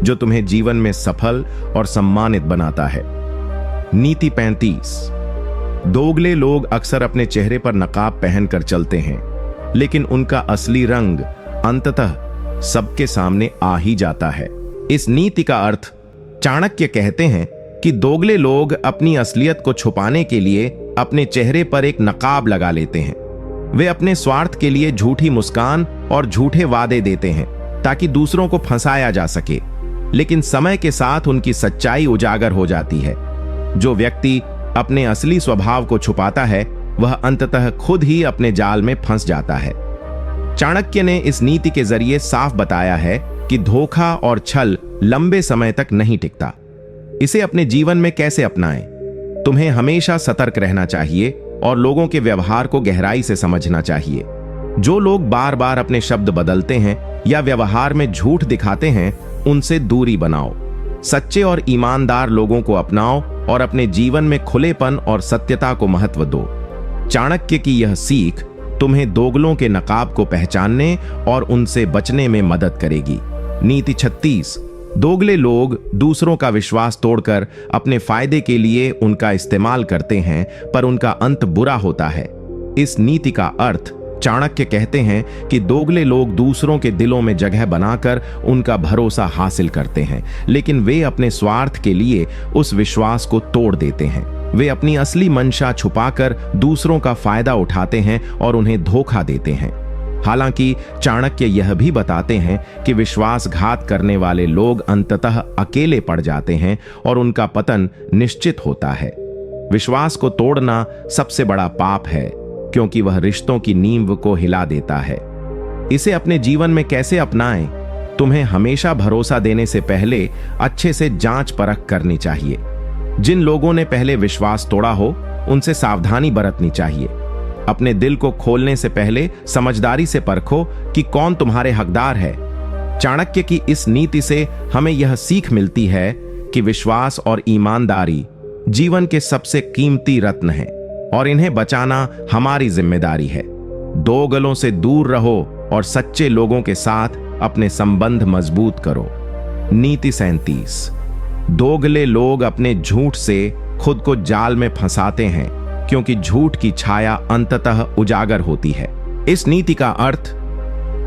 जो तुम्हें जीवन में सफल और सम्मानित बनाता है। नीति 35। दोगले लोग अक्सर अपने चेहरे पर नकाब पहनकर चलते हैं, लेकिन उनका असली रंग अंततः सबके सामने आ ही जाता है। इस नीति का अर्थ चाणक्य कहते हैं कि दोगले लोग अपनी असलियत को छुपाने के लिए अपने चेहरे पर एक नकाब लगा लेते हैं। वे अपने स्वार्थ के लिए झूठी मुस्कान और झूठे वादे देते हैं ताकि दूसरों को फंसाया जा सके, लेकिन समय के साथ उनकी सच्चाई उजागर हो जाती है। जो व्यक्ति अपने असली स्वभाव को छुपाता है वह अंततः खुद ही अपने जाल में फंस जाता है। चाणक्य ने इस नीति के जरिए साफ बताया है कि धोखा और छल लंबे समय तक नहीं टिकता। इसे अपने जीवन में कैसे अपनाएं? तुम्हें हमेशा सतर्क रहना चाहिए और लोगों के व्यवहार को गहराई से समझना चाहिए। जो लोग बार बार अपने शब्द बदलते हैं या व्यवहार में झूठ दिखाते हैं, उनसे दूरी बनाओ। सच्चे और ईमानदार लोगों को अपनाओ और अपने जीवन में खुलेपन और सत्यता को महत्व दो। चाणक्य की यह सीख तुम्हें दोगलों के नकाब को पहचानने और उनसे बचने में मदद करेगी। नीति 36। दोगले लोग दूसरों का विश्वास तोड़कर अपने फायदे के लिए उनका इस्तेमाल करते हैं, पर उनका अंत बुरा होता है। इस नीति का अर्थ चाणक्य कहते हैं कि दोगले लोग दूसरों के दिलों में जगह बनाकर उनका भरोसा हासिल करते हैं, लेकिन वे अपने स्वार्थ के लिए उस विश्वास को तोड़ देते हैं। वे अपनी असली मंशा छुपाकर दूसरों का फायदा उठाते हैं और उन्हें धोखा देते हैं। हालांकि चाणक्य यह भी बताते हैं कि विश्वासघात करने वाले लोग अंततः अकेले पड़ जाते हैं और उनका पतन निश्चित होता है। विश्वास को तोड़ना सबसे बड़ा पाप है, क्योंकि वह रिश्तों की नींव को हिला देता है। इसे अपने जीवन में कैसे अपनाएं? तुम्हें हमेशा भरोसा देने से पहले अच्छे से जांच परख करनी चाहिए। जिन लोगों ने पहले विश्वास तोड़ा हो, उनसे सावधानी बरतनी चाहिए। अपने दिल को खोलने से पहले समझदारी से परखो कि कौन तुम्हारे हकदार है। चाणक्य की इस नीति से हमें यह सीख मिलती है कि विश्वास और ईमानदारी जीवन के सबसे कीमती रत्न हैं और इन्हें बचाना हमारी जिम्मेदारी है। दोगलों से दूर रहो और सच्चे लोगों के साथ अपने संबंध मजबूत करो। नीति 37। दोगले लोग अपने झूठ से खुद को जाल में फंसाते हैं, क्योंकि झूठ की छाया अंततः उजागर होती है। इस नीति का अर्थ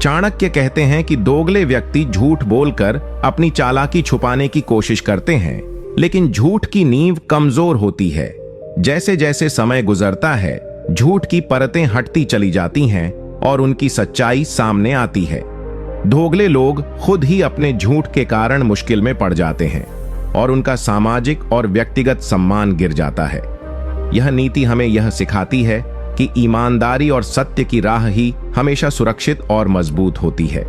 चाणक्य कहते हैं कि दोगले व्यक्ति झूठ बोलकर अपनी चालाकी छुपाने की कोशिश करते हैं, लेकिन झूठ की नींव कमजोर होती है। जैसे जैसे समय गुजरता है, झूठ की परतें हटती चली जाती हैं और उनकी सच्चाई सामने आती है। दोगले लोग खुद ही अपने झूठ के कारण मुश्किल में पड़ जाते हैं और उनका सामाजिक और व्यक्तिगत सम्मान गिर जाता है। यह नीति हमें यह सिखाती है कि ईमानदारी और सत्य की राह ही हमेशा सुरक्षित और मजबूत होती है।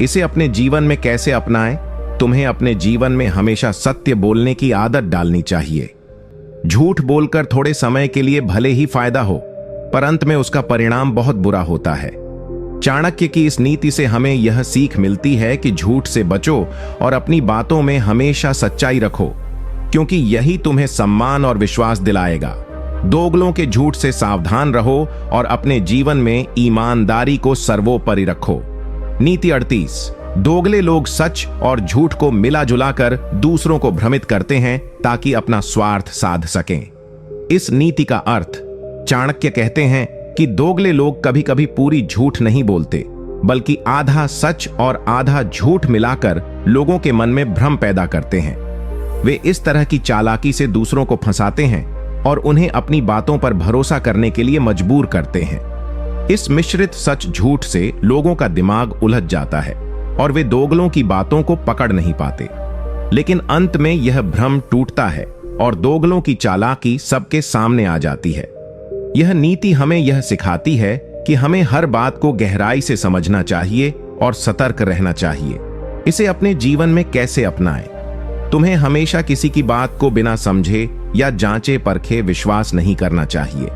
इसे अपने जीवन में कैसे अपनाएं? तुम्हें अपने जीवन में हमेशा सत्य बोलने की आदत डालनी चाहिए। झूठ बोलकर थोड़े समय के लिए भले ही फायदा हो, पर अंत में उसका परिणाम बहुत बुरा होता है। चाणक्य की इस नीति से हमें यह सीख मिलती है कि झूठ से बचो और अपनी बातों में हमेशा सच्चाई रखो, क्योंकि यही तुम्हें सम्मान और विश्वास दिलाएगा। दोगलों के झूठ से सावधान रहो और अपने जीवन में ईमानदारी को सर्वोपरि रखो। नीति 38। दोगले लोग सच और झूठ को मिला जुलाकर दूसरों को भ्रमित करते हैं ताकि अपना स्वार्थ साध सकें। इस नीति का अर्थ चाणक्य कहते हैं कि दोगले लोग कभी कभी पूरी झूठ नहीं बोलते, बल्कि आधा सच और आधा झूठ मिलाकर लोगों के मन में भ्रम पैदा करते हैं। वे इस तरह की चालाकी से दूसरों को फंसाते हैं और उन्हें अपनी बातों पर भरोसा करने के लिए मजबूर करते हैं। इस मिश्रित सच झूठ से लोगों का दिमाग उलझ जाता है और वे दोगलों की बातों को पकड़ नहीं पाते। लेकिन अंत में यह भ्रम टूटता है और दोगलों की चालाकी सबके सामने आ जाती है। यह नीति हमें यह सिखाती है कि हमें हर बात को गहराई से समझना चाहिए और सतर्क रहना चाहिए। इसे अपने जीवन में कैसे अपनाएं? तुम्हें हमेशा किसी की बात को बिना समझे या जांचे परखे विश्वास नहीं करना चाहिए।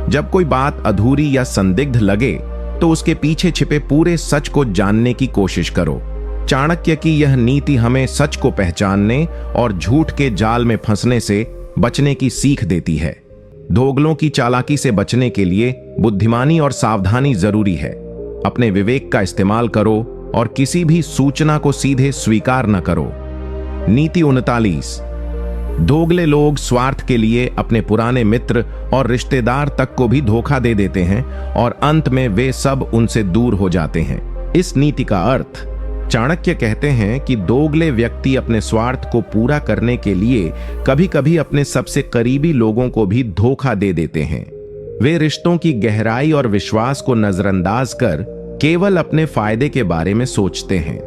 जब कोई बात अधूरी या संदिग्ध लगे तो उसके पीछे छिपे पूरे सच को जानने की कोशिश करो। चाणक्य की यह नीति हमें सच को पहचानने और झूठ के जाल में फंसने से बचने की सीख देती है। दोगलों की चालाकी से बचने के लिए बुद्धिमानी और सावधानी जरूरी है। अपने विवेक का इस्तेमाल करो और किसी भी सूचना को सीधे स्वीकार न करो। नीति 39। दोगले लोग स्वार्थ के लिए अपने पुराने मित्र और रिश्तेदार तक को भी धोखा दे देते हैं और अंत में वे सब उनसे दूर हो जाते हैं। इस नीति का अर्थ, चाणक्य कहते हैं कि दोगले व्यक्ति अपने स्वार्थ को पूरा करने के लिए कभी कभी अपने सबसे करीबी लोगों को भी धोखा दे देते हैं। वे रिश्तों की गहराई और विश्वास को नजरअंदाज कर केवल अपने फायदे के बारे में सोचते हैं।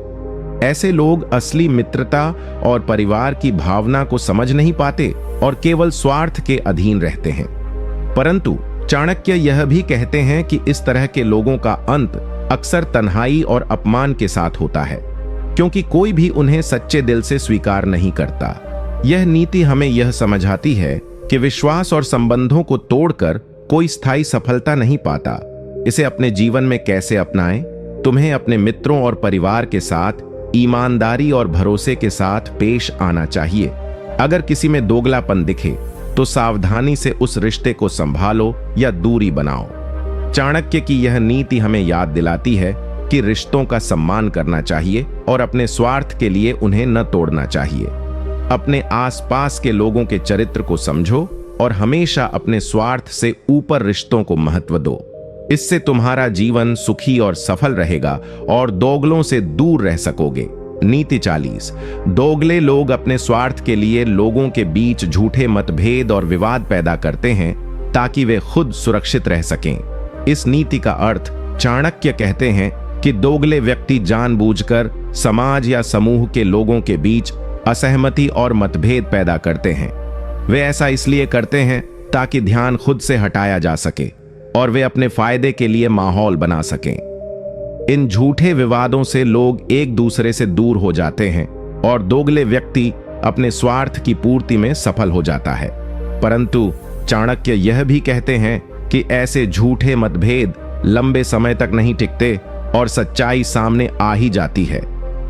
ऐसे लोग असली मित्रता और परिवार की भावना को समझ नहीं पाते और केवल स्वार्थ के अधीन रहते हैं। परंतु चाणक्य यह भी कहते हैं कि इस तरह के लोगों का अंत अक्सर तन्हाई और अपमान के साथ होता है, क्योंकि कोई भी उन्हें सच्चे दिल से स्वीकार नहीं करता। यह नीति हमें यह समझाती है कि विश्वास और संबंधों को तोड़कर कोई स्थायी सफलता नहीं पाता। इसे अपने जीवन में कैसे अपनाएं? तुम्हें अपने मित्रों और परिवार के साथ ईमानदारी और भरोसे के साथ पेश आना चाहिए। अगर किसी में दोगलापन दिखे तो सावधानी से उस रिश्ते को संभालो या दूरी बनाओ। चाणक्य की यह नीति हमें याद दिलाती है कि रिश्तों का सम्मान करना चाहिए और अपने स्वार्थ के लिए उन्हें न तोड़ना चाहिए। अपने आसपास के लोगों के चरित्र को समझो और हमेशा अपने स्वार्थ से ऊपर रिश्तों को महत्व दो। इससे तुम्हारा जीवन सुखी और सफल रहेगा और दोगलों से दूर रह सकोगे। नीति 40। दोगले लोग अपने स्वार्थ के लिए लोगों के बीच झूठे मतभेद और विवाद पैदा करते हैं ताकि वे खुद सुरक्षित रह सकें। इस नीति का अर्थ, चाणक्य कहते हैं कि दोगले व्यक्ति जानबूझकर समाज या समूह के लोगों के बीच असहमति और मतभेद पैदा करते हैं। वे ऐसा इसलिए करते हैं ताकि ध्यान खुद से हटाया जा सके और वे अपने फायदे के लिए माहौल बना सकें। इन झूठे विवादों से लोग एक दूसरे से दूर हो जाते हैं और दोगले व्यक्ति अपने स्वार्थ की पूर्ति में सफल हो जाता है। परंतु चाणक्य यह भी कहते हैं कि ऐसे झूठे मतभेद लंबे समय तक नहीं टिकते और सच्चाई सामने आ ही जाती है।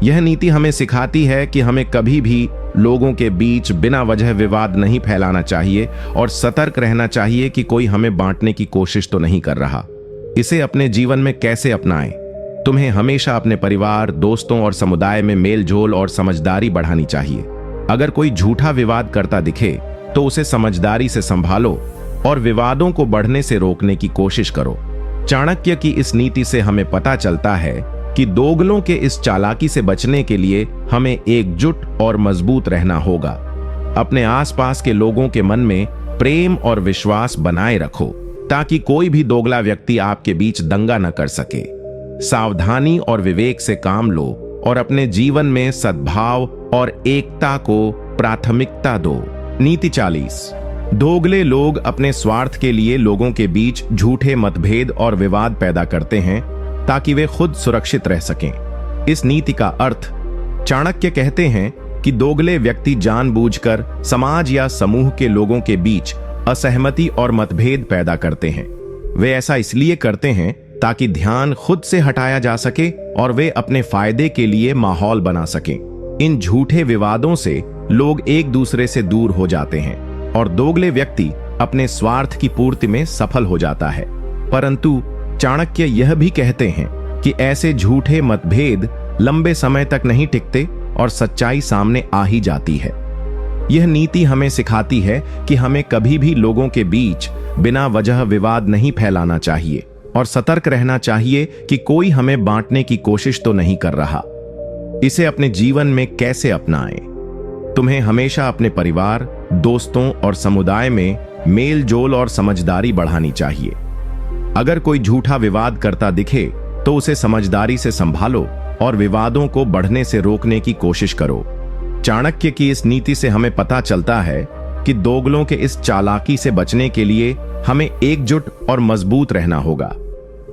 यह नीति हमें सिखाती है कि हमें कभी भी लोगों के बीच बिना वजह विवाद नहीं फैलाना चाहिए और सतर्क रहना चाहिए कि कोई हमें बांटने की कोशिश तो नहीं कर रहा। इसे अपने जीवन में कैसे अपनाएं? तुम्हें हमेशा अपने परिवार, दोस्तों और समुदाय में मेलजोल और समझदारी बढ़ानी चाहिए। अगर कोई झूठा विवाद करता दिखे तो उसे समझदारी से संभालो और विवादों को बढ़ने से रोकने की कोशिश करो। चाणक्य की इस नीति से हमें पता चलता है कि दोगलों के इस चालाकी से बचने के लिए हमें एकजुट और मजबूत रहना होगा। अपने आसपास के लोगों के मन में प्रेम और विश्वास बनाए रखो ताकि कोई भी दोगला व्यक्ति आपके बीच दंगा न कर सके। सावधानी और विवेक से काम लो और अपने जीवन में सद्भाव और एकता को प्राथमिकता दो। नीति 40। दोगले लोग अपने स्वार्थ के लिए लोगों के बीच झूठे मतभेद और विवाद पैदा करते हैं ताकि वे खुद सुरक्षित रह सकें। इस नीति का अर्थ, चाणक्य कहते हैं कि दोगले व्यक्ति जानबूझकर समाज या समूह के लोगों के बीच असहमति और मतभेद पैदा करते हैं। वे ऐसा इसलिए करते हैं ताकि ध्यान खुद से हटाया जा सके और वे अपने फायदे के लिए माहौल बना सकें। इन झूठे विवादों से लोग एक दूसरे से दूर हो जाते हैं और दोगले व्यक्ति अपने स्वार्थ की पूर्ति में सफल हो जाता है। परंतु चाणक्य यह भी कहते हैं कि ऐसे झूठे मतभेद लंबे समय तक नहीं टिकते और सच्चाई सामने आ ही जाती है। यह नीति हमें सिखाती है कि हमें कभी भी लोगों के बीच बिना वजह विवाद नहीं फैलाना चाहिए और सतर्क रहना चाहिए कि कोई हमें बांटने की कोशिश तो नहीं कर रहा। इसे अपने जीवन में कैसे अपनाएं? तुम्हें हमेशा अपने परिवार, दोस्तों और समुदाय में मेल जोल और समझदारी बढ़ानी चाहिए। अगर कोई झूठा विवाद करता दिखे तो उसे समझदारी से संभालो और विवादों को बढ़ने से रोकने की कोशिश करो। चाणक्य की इस नीति से हमें पता चलता है कि दोगलों के इस चालाकी से बचने के लिए हमें एकजुट और मजबूत रहना होगा।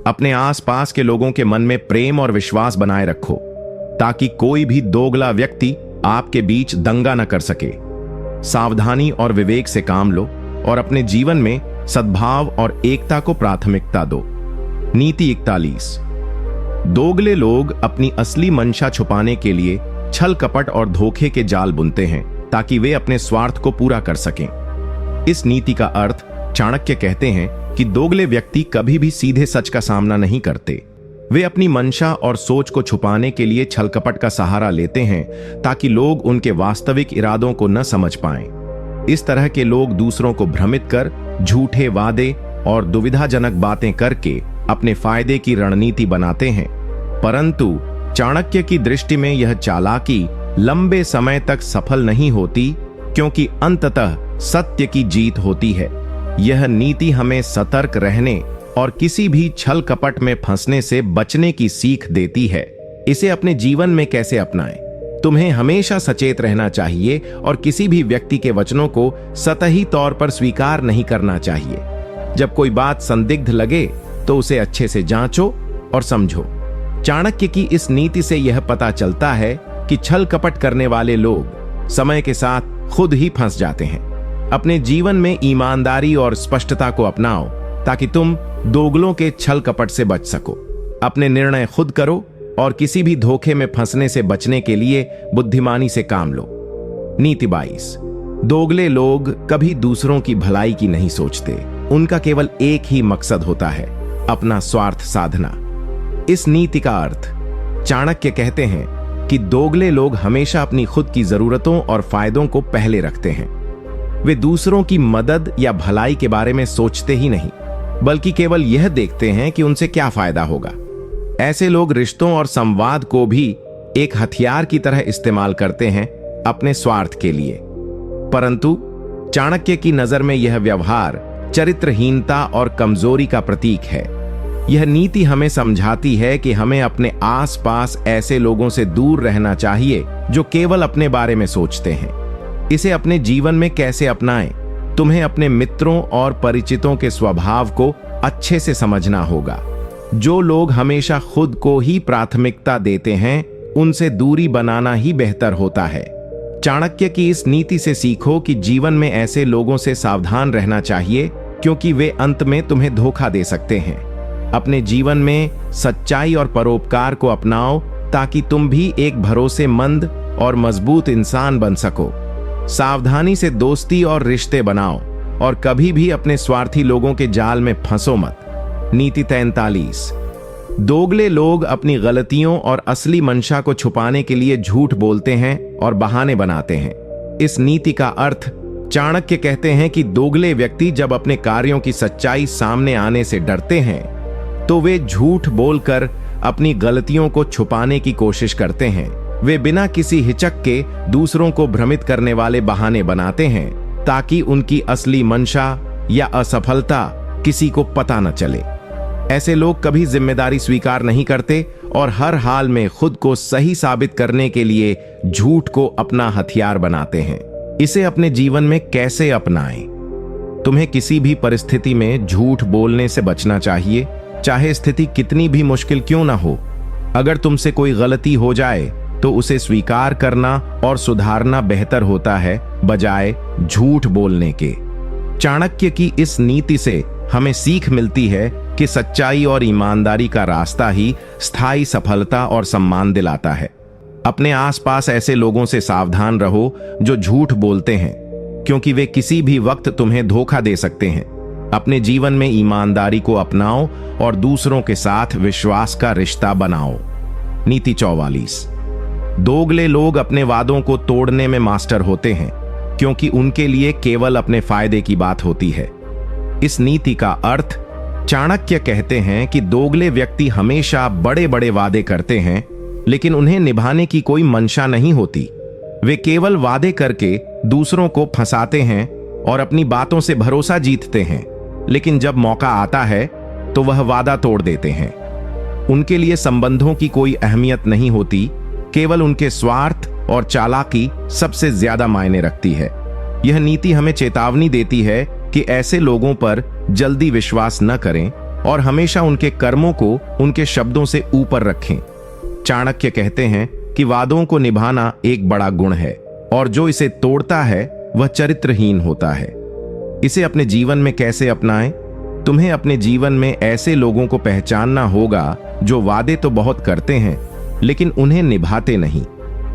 अपने आसपास के लोगों के मन में प्रेम और विश्वास बनाए रखो ताकि कोई भी दोगला व्यक्ति आपके बीच दंगा न कर सके। सावधानी और विवेक से काम लो और अपने जीवन में सद्भाव और एकता को प्राथमिकता दो। नीति 41। दोगले लोग अपनी असली मंशा छुपाने के लिए छल कपट और धोखे के जाल बुनते हैं ताकि वे अपने स्वार्थ को पूरा कर सकें। इस नीति का अर्थ चाणक्य कहते हैं कि दोगले व्यक्ति कभी भी सीधे सच का सामना नहीं करते। वे अपनी मंशा और सोच को छुपाने के लिए छल कपट का सहारा लेते हैं ताकि लोग उनके वास्तविक इरादों को न समझ पाएं। इस तरह के लोग दूसरों को भ्रमित कर झूठे वादे और दुविधाजनक बातें करके अपने फायदे की रणनीति बनाते हैं, परंतु चाणक्य की दृष्टि में यह चालाकी लंबे समय तक सफल नहीं होती, क्योंकि अंततः सत्य की जीत होती है। यह नीति हमें सतर्क रहने और किसी भी छल कपट में फंसने से बचने की सीख देती है। इसे अपने जीवन में कैसे अपनाएं? तुम्हें हमेशा सचेत रहना चाहिए और किसी भी व्यक्ति के वचनों को सतही तौर पर स्वीकार नहीं करना चाहिए। जब कोई बात संदिग्ध लगे तो उसे अच्छे से जांचो और समझो। चाणक्य की इस नीति से यह पता चलता है कि छल कपट करने वाले लोग समय के साथ खुद ही फंस जाते हैं। अपने जीवन में ईमानदारी और स्पष्टता को अपनाओ ताकि तुम दोगलों के छल कपट से बच सको। अपने निर्णय खुद करो और किसी भी धोखे में फंसने से बचने के लिए बुद्धिमानी से काम लो। नीति 22। दोगले लोग कभी दूसरों की भलाई की नहीं सोचते। उनका केवल एक ही मकसद होता है, अपना स्वार्थ साधना। इस नीति का अर्थ चाणक्य कहते हैं कि दोगले लोग हमेशा अपनी खुद की जरूरतों और फायदों को पहले रखते हैं। वे दूसरों की मदद या भलाई के बारे में सोचते ही नहीं, बल्कि केवल यह देखते हैं कि उनसे क्या फायदा होगा। ऐसे लोग रिश्तों और संवाद को भी एक हथियार की तरह इस्तेमाल करते हैं अपने स्वार्थ के लिए। परंतु चाणक्य की नजर में यह व्यवहार चरित्रहीनता और कमजोरी का प्रतीक है। यह नीति हमें समझाती है कि हमें अपने आसपास ऐसे लोगों से दूर रहना चाहिए जो केवल अपने बारे में सोचते हैं। इसे अपने जीवन में कैसे अपनाएं? तुम्हें अपने मित्रों और परिचितों के स्वभाव को अच्छे से समझना होगा। जो लोग हमेशा खुद को ही प्राथमिकता देते हैं, उनसे दूरी बनाना ही बेहतर होता है। चाणक्य की इस नीति से सीखो कि जीवन में ऐसे लोगों से सावधान रहना चाहिए, क्योंकि वे अंत में तुम्हें धोखा दे सकते हैं। अपने जीवन में सच्चाई और परोपकार को अपनाओ ताकि तुम भी एक भरोसेमंद और मजबूत इंसान बन सको। सावधानी से दोस्ती और रिश्ते बनाओ और कभी भी अपने स्वार्थी लोगों के जाल में फंसो मत। नीति 43। दोगले लोग अपनी गलतियों और असली मंशा को छुपाने के लिए झूठ बोलते हैं और बहाने बनाते हैं। इस नीति का अर्थ चाणक्य कहते हैं कि दोगले व्यक्ति जब अपने कार्यों की सच्चाई सामने आने से डरते हैं तो वे झूठ बोलकर अपनी गलतियों को छुपाने की कोशिश करते हैं। वे बिना किसी हिचक के दूसरों को भ्रमित करने वाले बहाने बनाते हैं ताकि उनकी असली मंशा या असफलता किसी को पता न चले। ऐसे लोग कभी जिम्मेदारी स्वीकार नहीं करते और हर हाल में खुद को सही साबित करने के लिए झूठ को अपना हथियार बनाते हैं। इसे अपने जीवन में कैसे अपनाएं? तुम्हें किसी भी परिस्थिति में झूठ बोलने से बचना चाहिए, चाहे स्थिति कितनी भी मुश्किल क्यों ना हो। अगर तुमसे कोई गलती हो जाए तो उसे स्वीकार करना और सुधारना बेहतर होता है, बजाय झूठ बोलने के। चाणक्य की इस नीति से हमें सीख मिलती है कि सच्चाई और ईमानदारी का रास्ता ही स्थायी सफलता और सम्मान दिलाता है। अपने आसपास ऐसे लोगों से सावधान रहो जो झूठ बोलते हैं, क्योंकि वे किसी भी वक्त तुम्हें धोखा दे सकते हैं। अपने जीवन में ईमानदारी को अपनाओ और दूसरों के साथ विश्वास का रिश्ता बनाओ। नीति 44। दोगले लोग अपने वादों को तोड़ने में मास्टर होते हैं, क्योंकि उनके लिए केवल अपने फायदे की बात होती है। इस नीति का अर्थ चाणक्य कहते हैं कि दोगले व्यक्ति हमेशा बड़े बड़े वादे करते हैं, लेकिन उन्हें निभाने की कोई मंशा नहीं होती। वे केवल वादे करके दूसरों को फंसाते हैं और अपनी बातों से भरोसा जीतते हैं, लेकिन जब मौका आता है तो वह वादा तोड़ देते हैं। उनके लिए संबंधों की कोई अहमियत नहीं होती, केवल उनके स्वार्थ और चालाकी सबसे ज्यादा मायने रखती है। यह नीति हमें चेतावनी देती है कि ऐसे लोगों पर जल्दी विश्वास न करें और हमेशा उनके कर्मों को उनके शब्दों से ऊपर रखें। चाणक्य कहते हैं कि वादों को निभाना एक बड़ा गुण है और जो इसे तोड़ता है वह चरित्रहीन होता है। इसे अपने जीवन में कैसे अपनाएं? तुम्हें अपने जीवन में ऐसे लोगों को पहचानना होगा जो वादे तो बहुत करते हैं लेकिन उन्हें निभाते नहीं।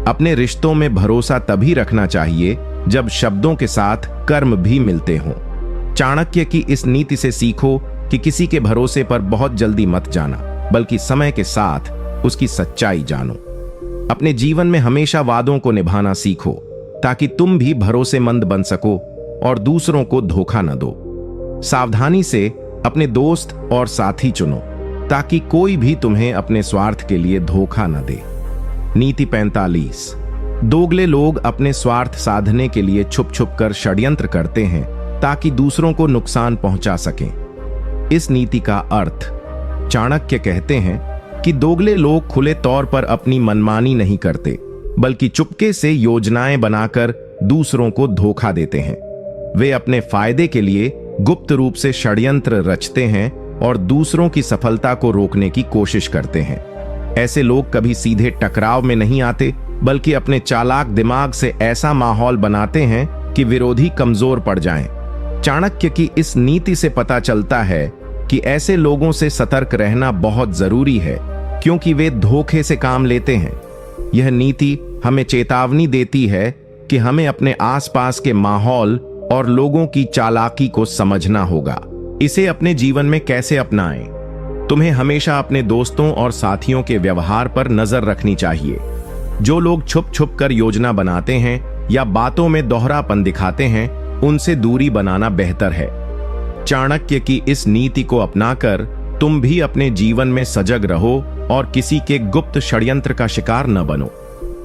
अपने रिश्तों में भरोसा तभी रखना चाहिए जब शब्दों के साथ कर्म भी मिलते हों। चाणक्य की इस नीति से सीखो कि किसी के भरोसे पर बहुत जल्दी मत जाना, बल्कि समय के साथ उसकी सच्चाई जानो। अपने जीवन में हमेशा वादों को निभाना सीखो ताकि तुम भी भरोसेमंद बन सको और दूसरों को धोखा न दो। सावधानी से अपने दोस्त और साथी चुनो ताकि कोई भी तुम्हें अपने स्वार्थ के लिए धोखा न दे। नीति 45। दोगले लोग अपने स्वार्थ साधने के लिए छुप छुप कर षड्यंत्र करते हैं ताकि दूसरों को नुकसान पहुंचा सकें। इस नीति का अर्थ चाणक्य कहते हैं कि दोगले लोग खुले तौर पर अपनी मनमानी नहीं करते, बल्कि चुपके से योजनाएं बनाकर दूसरों को धोखा देते हैं। वे अपने फायदे के लिए गुप्त रूप से षड्यंत्र रचते हैं और दूसरों की सफलता को रोकने की कोशिश करते हैं। ऐसे लोग कभी सीधे टकराव में नहीं आते, बल्कि अपने चालाक दिमाग से ऐसा माहौल बनाते हैं कि विरोधी कमजोर पड़ जाएं। चाणक्य की इस नीति से पता चलता है कि ऐसे लोगों से सतर्क रहना बहुत जरूरी है, क्योंकि वे धोखे से काम लेते हैं। यह नीति हमें चेतावनी देती है कि हमें अपने आसपास के माहौल और लोगों की चालाकी को समझना होगा। इसे अपने जीवन में कैसे अपनाएं? तुम्हें हमेशा अपने दोस्तों और साथियों के व्यवहार पर नजर रखनी चाहिए। जो लोग छुप छुप कर योजना बनाते हैं या बातों में दोहरापन दिखाते हैं, उनसे दूरी बनाना बेहतर है। चाणक्य की इस नीति को अपनाकर तुम भी अपने जीवन में सजग रहो और किसी के गुप्त षड्यंत्र का शिकार न बनो।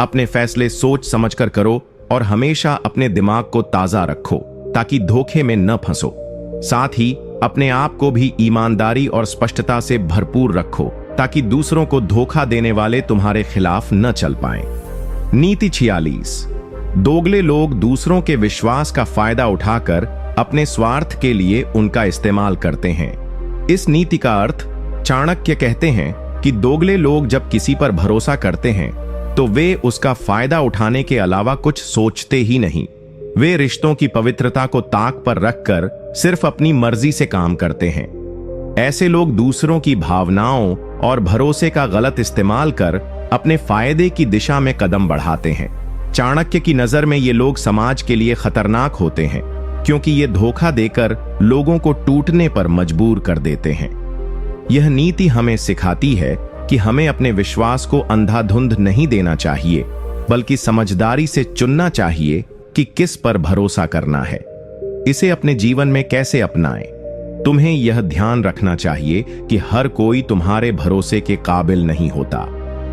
अपने फैसले सोच समझकर करो और हमेशा अपने दिमाग को ताजा रखो ताकि धोखे में न फंसो। साथ ही अपने आप को भी ईमानदारी और स्पष्टता से भरपूर रखो ताकि दूसरों को धोखा देने वाले तुम्हारे खिलाफ न चल पाएं। नीति 46। दोगले लोग दूसरों के विश्वास का फायदा उठाकर अपने स्वार्थ के लिए उनका इस्तेमाल करते हैं। इस नीति का अर्थ चाणक्य कहते हैं कि दोगले लोग जब किसी पर भरोसा करते हैं तो वे उसका फायदा उठाने के अलावा कुछ सोचते ही नहीं। वे रिश्तों की पवित्रता को ताक पर रखकर सिर्फ अपनी मर्जी से काम करते हैं। ऐसे लोग दूसरों की भावनाओं और भरोसे का गलत इस्तेमाल कर अपने फायदे की दिशा में कदम बढ़ाते हैं। चाणक्य की नजर में ये लोग समाज के लिए खतरनाक होते हैं, क्योंकि ये धोखा देकर लोगों को टूटने पर मजबूर कर देते हैं। यह नीति हमें सिखाती है कि हमें अपने विश्वास को अंधाधुंध नहीं देना चाहिए, बल्कि समझदारी से चुनना चाहिए कि किस पर भरोसा करना है। इसे अपने जीवन में कैसे अपनाएं? तुम्हें यह ध्यान रखना चाहिए कि हर कोई तुम्हारे भरोसे के काबिल नहीं होता।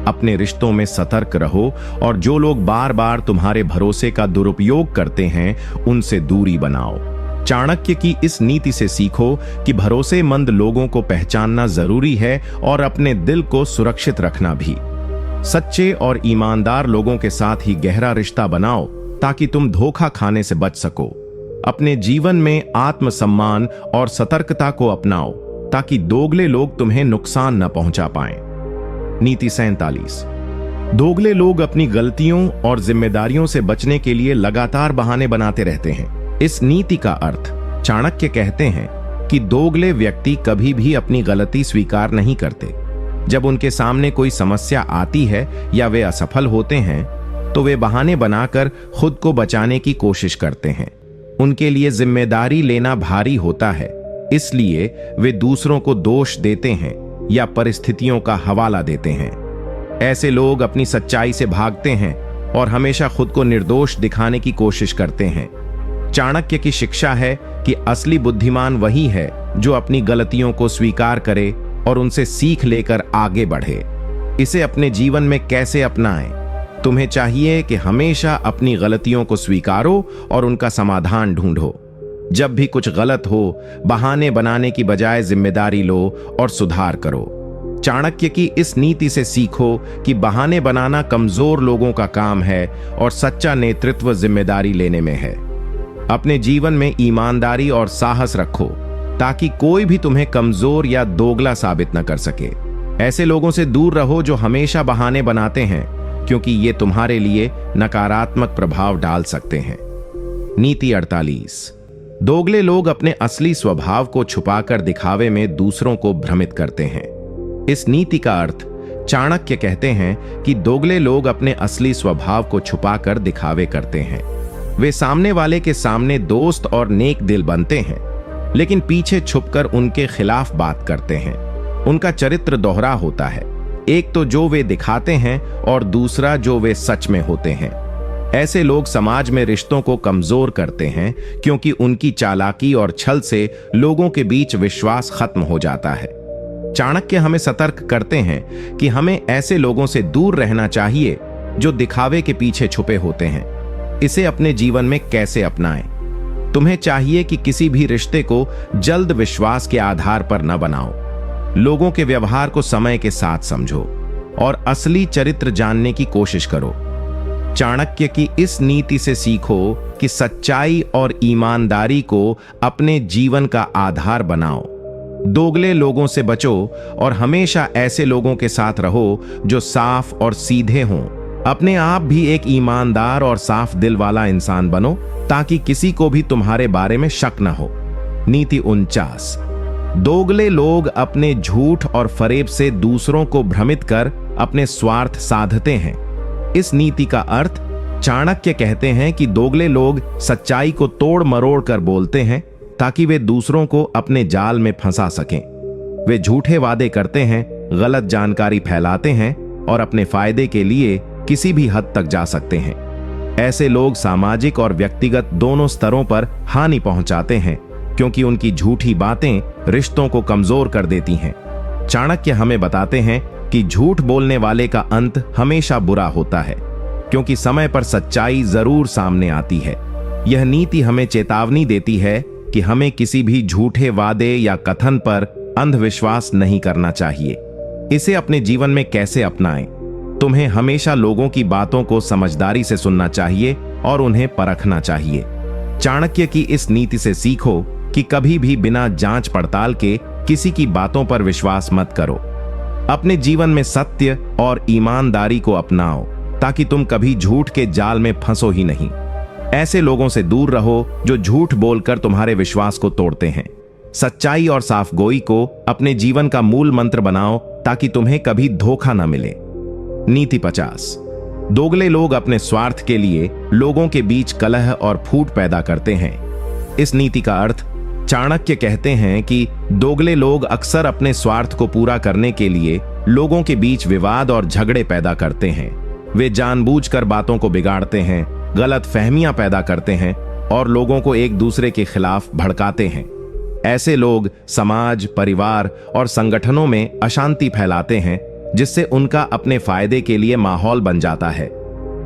अपने रिश्तों में सतर्क रहो और जो लोग बार बार तुम्हारे भरोसे का दुरुपयोग करते हैं, उनसे दूरी बनाओ। चाणक्य की इस नीति से सीखो कि भरोसेमंद लोगों को पहचानना जरूरी है और अपने दिल को सुरक्षित रखना भी। सच्चे और ईमानदार लोगों के साथ ही गहरा रिश्ता बनाओ ताकि तुम धोखा खाने से बच सको। अपने जीवन में आत्मसम्मान और सतर्कता को अपनाओ ताकि दोगले लोग तुम्हें नुकसान न पहुंचा पाएं। नीति 47। दोगले लोग अपनी गलतियों और जिम्मेदारियों से बचने के लिए लगातार बहाने बनाते रहते हैं। इस नीति का अर्थ चाणक्य कहते हैं कि दोगले व्यक्ति कभी भी अपनी गलती स्वीकार नहीं करते। जब उनके सामने कोई समस्या आती है या वे असफल होते हैं, तो वे बहाने बनाकर खुद को बचाने की कोशिश करते हैं। उनके लिए जिम्मेदारी लेना भारी होता है, इसलिए वे दूसरों को दोष देते हैं या परिस्थितियों का हवाला देते हैं। ऐसे लोग अपनी सच्चाई से भागते हैं और हमेशा खुद को निर्दोष दिखाने की कोशिश करते हैं। चाणक्य की शिक्षा है कि असली बुद्धिमान वही है जो अपनी गलतियों को स्वीकार करे और उनसे सीख लेकर आगे बढ़े। इसे अपने जीवन में कैसे अपनाएं? तुम्हें चाहिए कि हमेशा अपनी गलतियों को स्वीकारो और उनका समाधान ढूंढो। जब भी कुछ गलत हो, बहाने बनाने की बजाय जिम्मेदारी लो और सुधार करो। चाणक्य की इस नीति से सीखो कि बहाने बनाना कमजोर लोगों का काम है और सच्चा नेतृत्व जिम्मेदारी लेने में है। अपने जीवन में ईमानदारी और साहस रखो ताकि कोई भी तुम्हें कमजोर या दोगला साबित न कर सके। ऐसे लोगों से दूर रहो जो हमेशा बहाने बनाते हैं, क्योंकि ये तुम्हारे लिए नकारात्मक प्रभाव डाल सकते हैं। नीति 48। दोगले लोग अपने असली स्वभाव को छुपाकर दिखावे में दूसरों को भ्रमित करते हैं। इस नीति का अर्थ चाणक्य कहते हैं कि दोगले लोग अपने असली स्वभाव को छुपाकर दिखावे करते हैं। वे सामने वाले के सामने दोस्त और नेक दिल बनते हैं, लेकिन पीछे छुपकर उनके खिलाफ बात करते हैं। उनका चरित्र दोहरा होता है, एक तो जो वे दिखाते हैं और दूसरा जो वे सच में होते हैं। ऐसे लोग समाज में रिश्तों को कमजोर करते हैं, क्योंकि उनकी चालाकी और छल से लोगों के बीच विश्वास खत्म हो जाता है। चाणक्य हमें सतर्क करते हैं कि हमें ऐसे लोगों से दूर रहना चाहिए जो दिखावे के पीछे छुपे होते हैं। इसे अपने जीवन में कैसे अपनाएं? तुम्हें चाहिए कि किसी भी रिश्ते को जल्द विश्वास के आधार पर न बनाओ। लोगों के व्यवहार को समय के साथ समझो और असली चरित्र जानने की कोशिश करो। चाणक्य की इस नीति से सीखो कि सच्चाई और ईमानदारी को अपने जीवन का आधार बनाओ। दोगले लोगों से बचो और हमेशा ऐसे लोगों के साथ रहो जो साफ और सीधे हों। अपने आप भी एक ईमानदार और साफ दिल वाला इंसान बनो, ताकि किसी को भी तुम्हारे बारे में शक न हो। नीति 49। दोगले लोग अपने झूठ और फरेब से दूसरों को भ्रमित कर अपने स्वार्थ साधते हैं। इस नीति का अर्थ चाणक्य कहते हैं कि दोगले लोग सच्चाई को तोड़ मरोड़ कर बोलते हैं ताकि वे दूसरों को अपने जाल में फंसा सकें। वे झूठे वादे करते हैं, गलत जानकारी फैलाते हैं और अपने फायदे के लिए किसी भी हद तक जा सकते हैं। ऐसे लोग सामाजिक और व्यक्तिगत दोनों स्तरों पर हानि पहुंचाते हैं, क्योंकि उनकी झूठी बातें रिश्तों को कमजोर कर देती हैं। चाणक्य हमें बताते हैं कि झूठ बोलने वाले का अंत हमेशा बुरा होता है, क्योंकि समय पर सच्चाई जरूर सामने आती है। यह नीति हमें चेतावनी देती है कि हमें किसी भी झूठे वादे या कथन पर अंधविश्वास नहीं करना चाहिए। इसे अपने जीवन में कैसे अपनाएं? तुम्हें हमेशा लोगों की बातों को समझदारी से सुनना चाहिए और उन्हें परखना चाहिए। चाणक्य की इस नीति से सीखो कि कभी भी बिना जांच पड़ताल के किसी की बातों पर विश्वास मत करो। अपने जीवन में सत्य और ईमानदारी को अपनाओ, ताकि तुम कभी झूठ के जाल में फंसो ही नहीं। ऐसे लोगों से दूर रहो जो झूठ बोलकर तुम्हारे विश्वास को तोड़ते हैं। सच्चाई और साफगोई को अपने जीवन का मूल मंत्र बनाओ, ताकि तुम्हें कभी धोखा न मिले। नीति 50। दोगले लोग अपने स्वार्थ के लिए लोगों के बीच कलह और फूट पैदा करते हैं। इस नीति का अर्थ चाणक्य कहते हैं कि दोगले लोग अक्सर अपने स्वार्थ को पूरा करने के लिए लोगों के बीच विवाद और झगड़े पैदा करते हैं। वे जानबूझकर बातों को बिगाड़ते हैं, गलत फहमियां पैदा करते हैं और लोगों को एक दूसरे के खिलाफ भड़काते हैं। ऐसे लोग समाज, परिवार और संगठनों में अशांति फैलाते हैं, जिससे उनका अपने फायदे के लिए माहौल बन जाता है।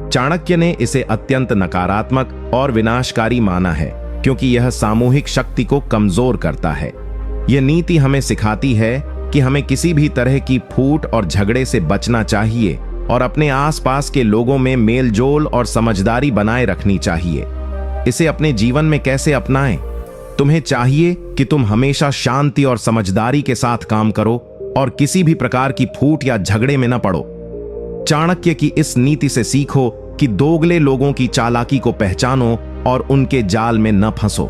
चाणक्य ने इसे अत्यंत नकारात्मक और विनाशकारी माना है, क्योंकि यह सामूहिक शक्ति को कमजोर करता है। यह नीति हमें सिखाती है कि हमें किसी भी तरह की फूट और झगड़े से बचना चाहिए और अपने आसपास के लोगों में मेलजोल और समझदारी बनाए रखनी चाहिए। इसे अपने जीवन में कैसे अपनाएं? तुम्हें चाहिए कि तुम हमेशा शांति और समझदारी के साथ काम करो और किसी भी प्रकार की फूट या झगड़े में न पड़ो। चाणक्य की इस नीति से सीखो कि दोगले लोगों की चालाकी को पहचानो और उनके जाल में न फंसो।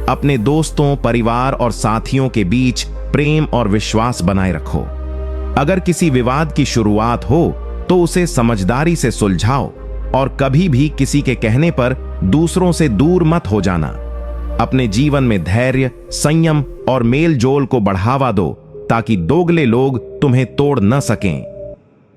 अपने दोस्तों, परिवार और साथियों के बीच प्रेम और विश्वास बनाए रखो। अगर किसी विवाद की शुरुआत हो तो उसे समझदारी से सुलझाओ और कभी भी किसी के कहने पर दूसरों से दूर मत हो जाना। अपने जीवन में धैर्य, संयम और मेल जोल को बढ़ावा दो, ताकि दोगले लोग तुम्हें तोड़ न सकें।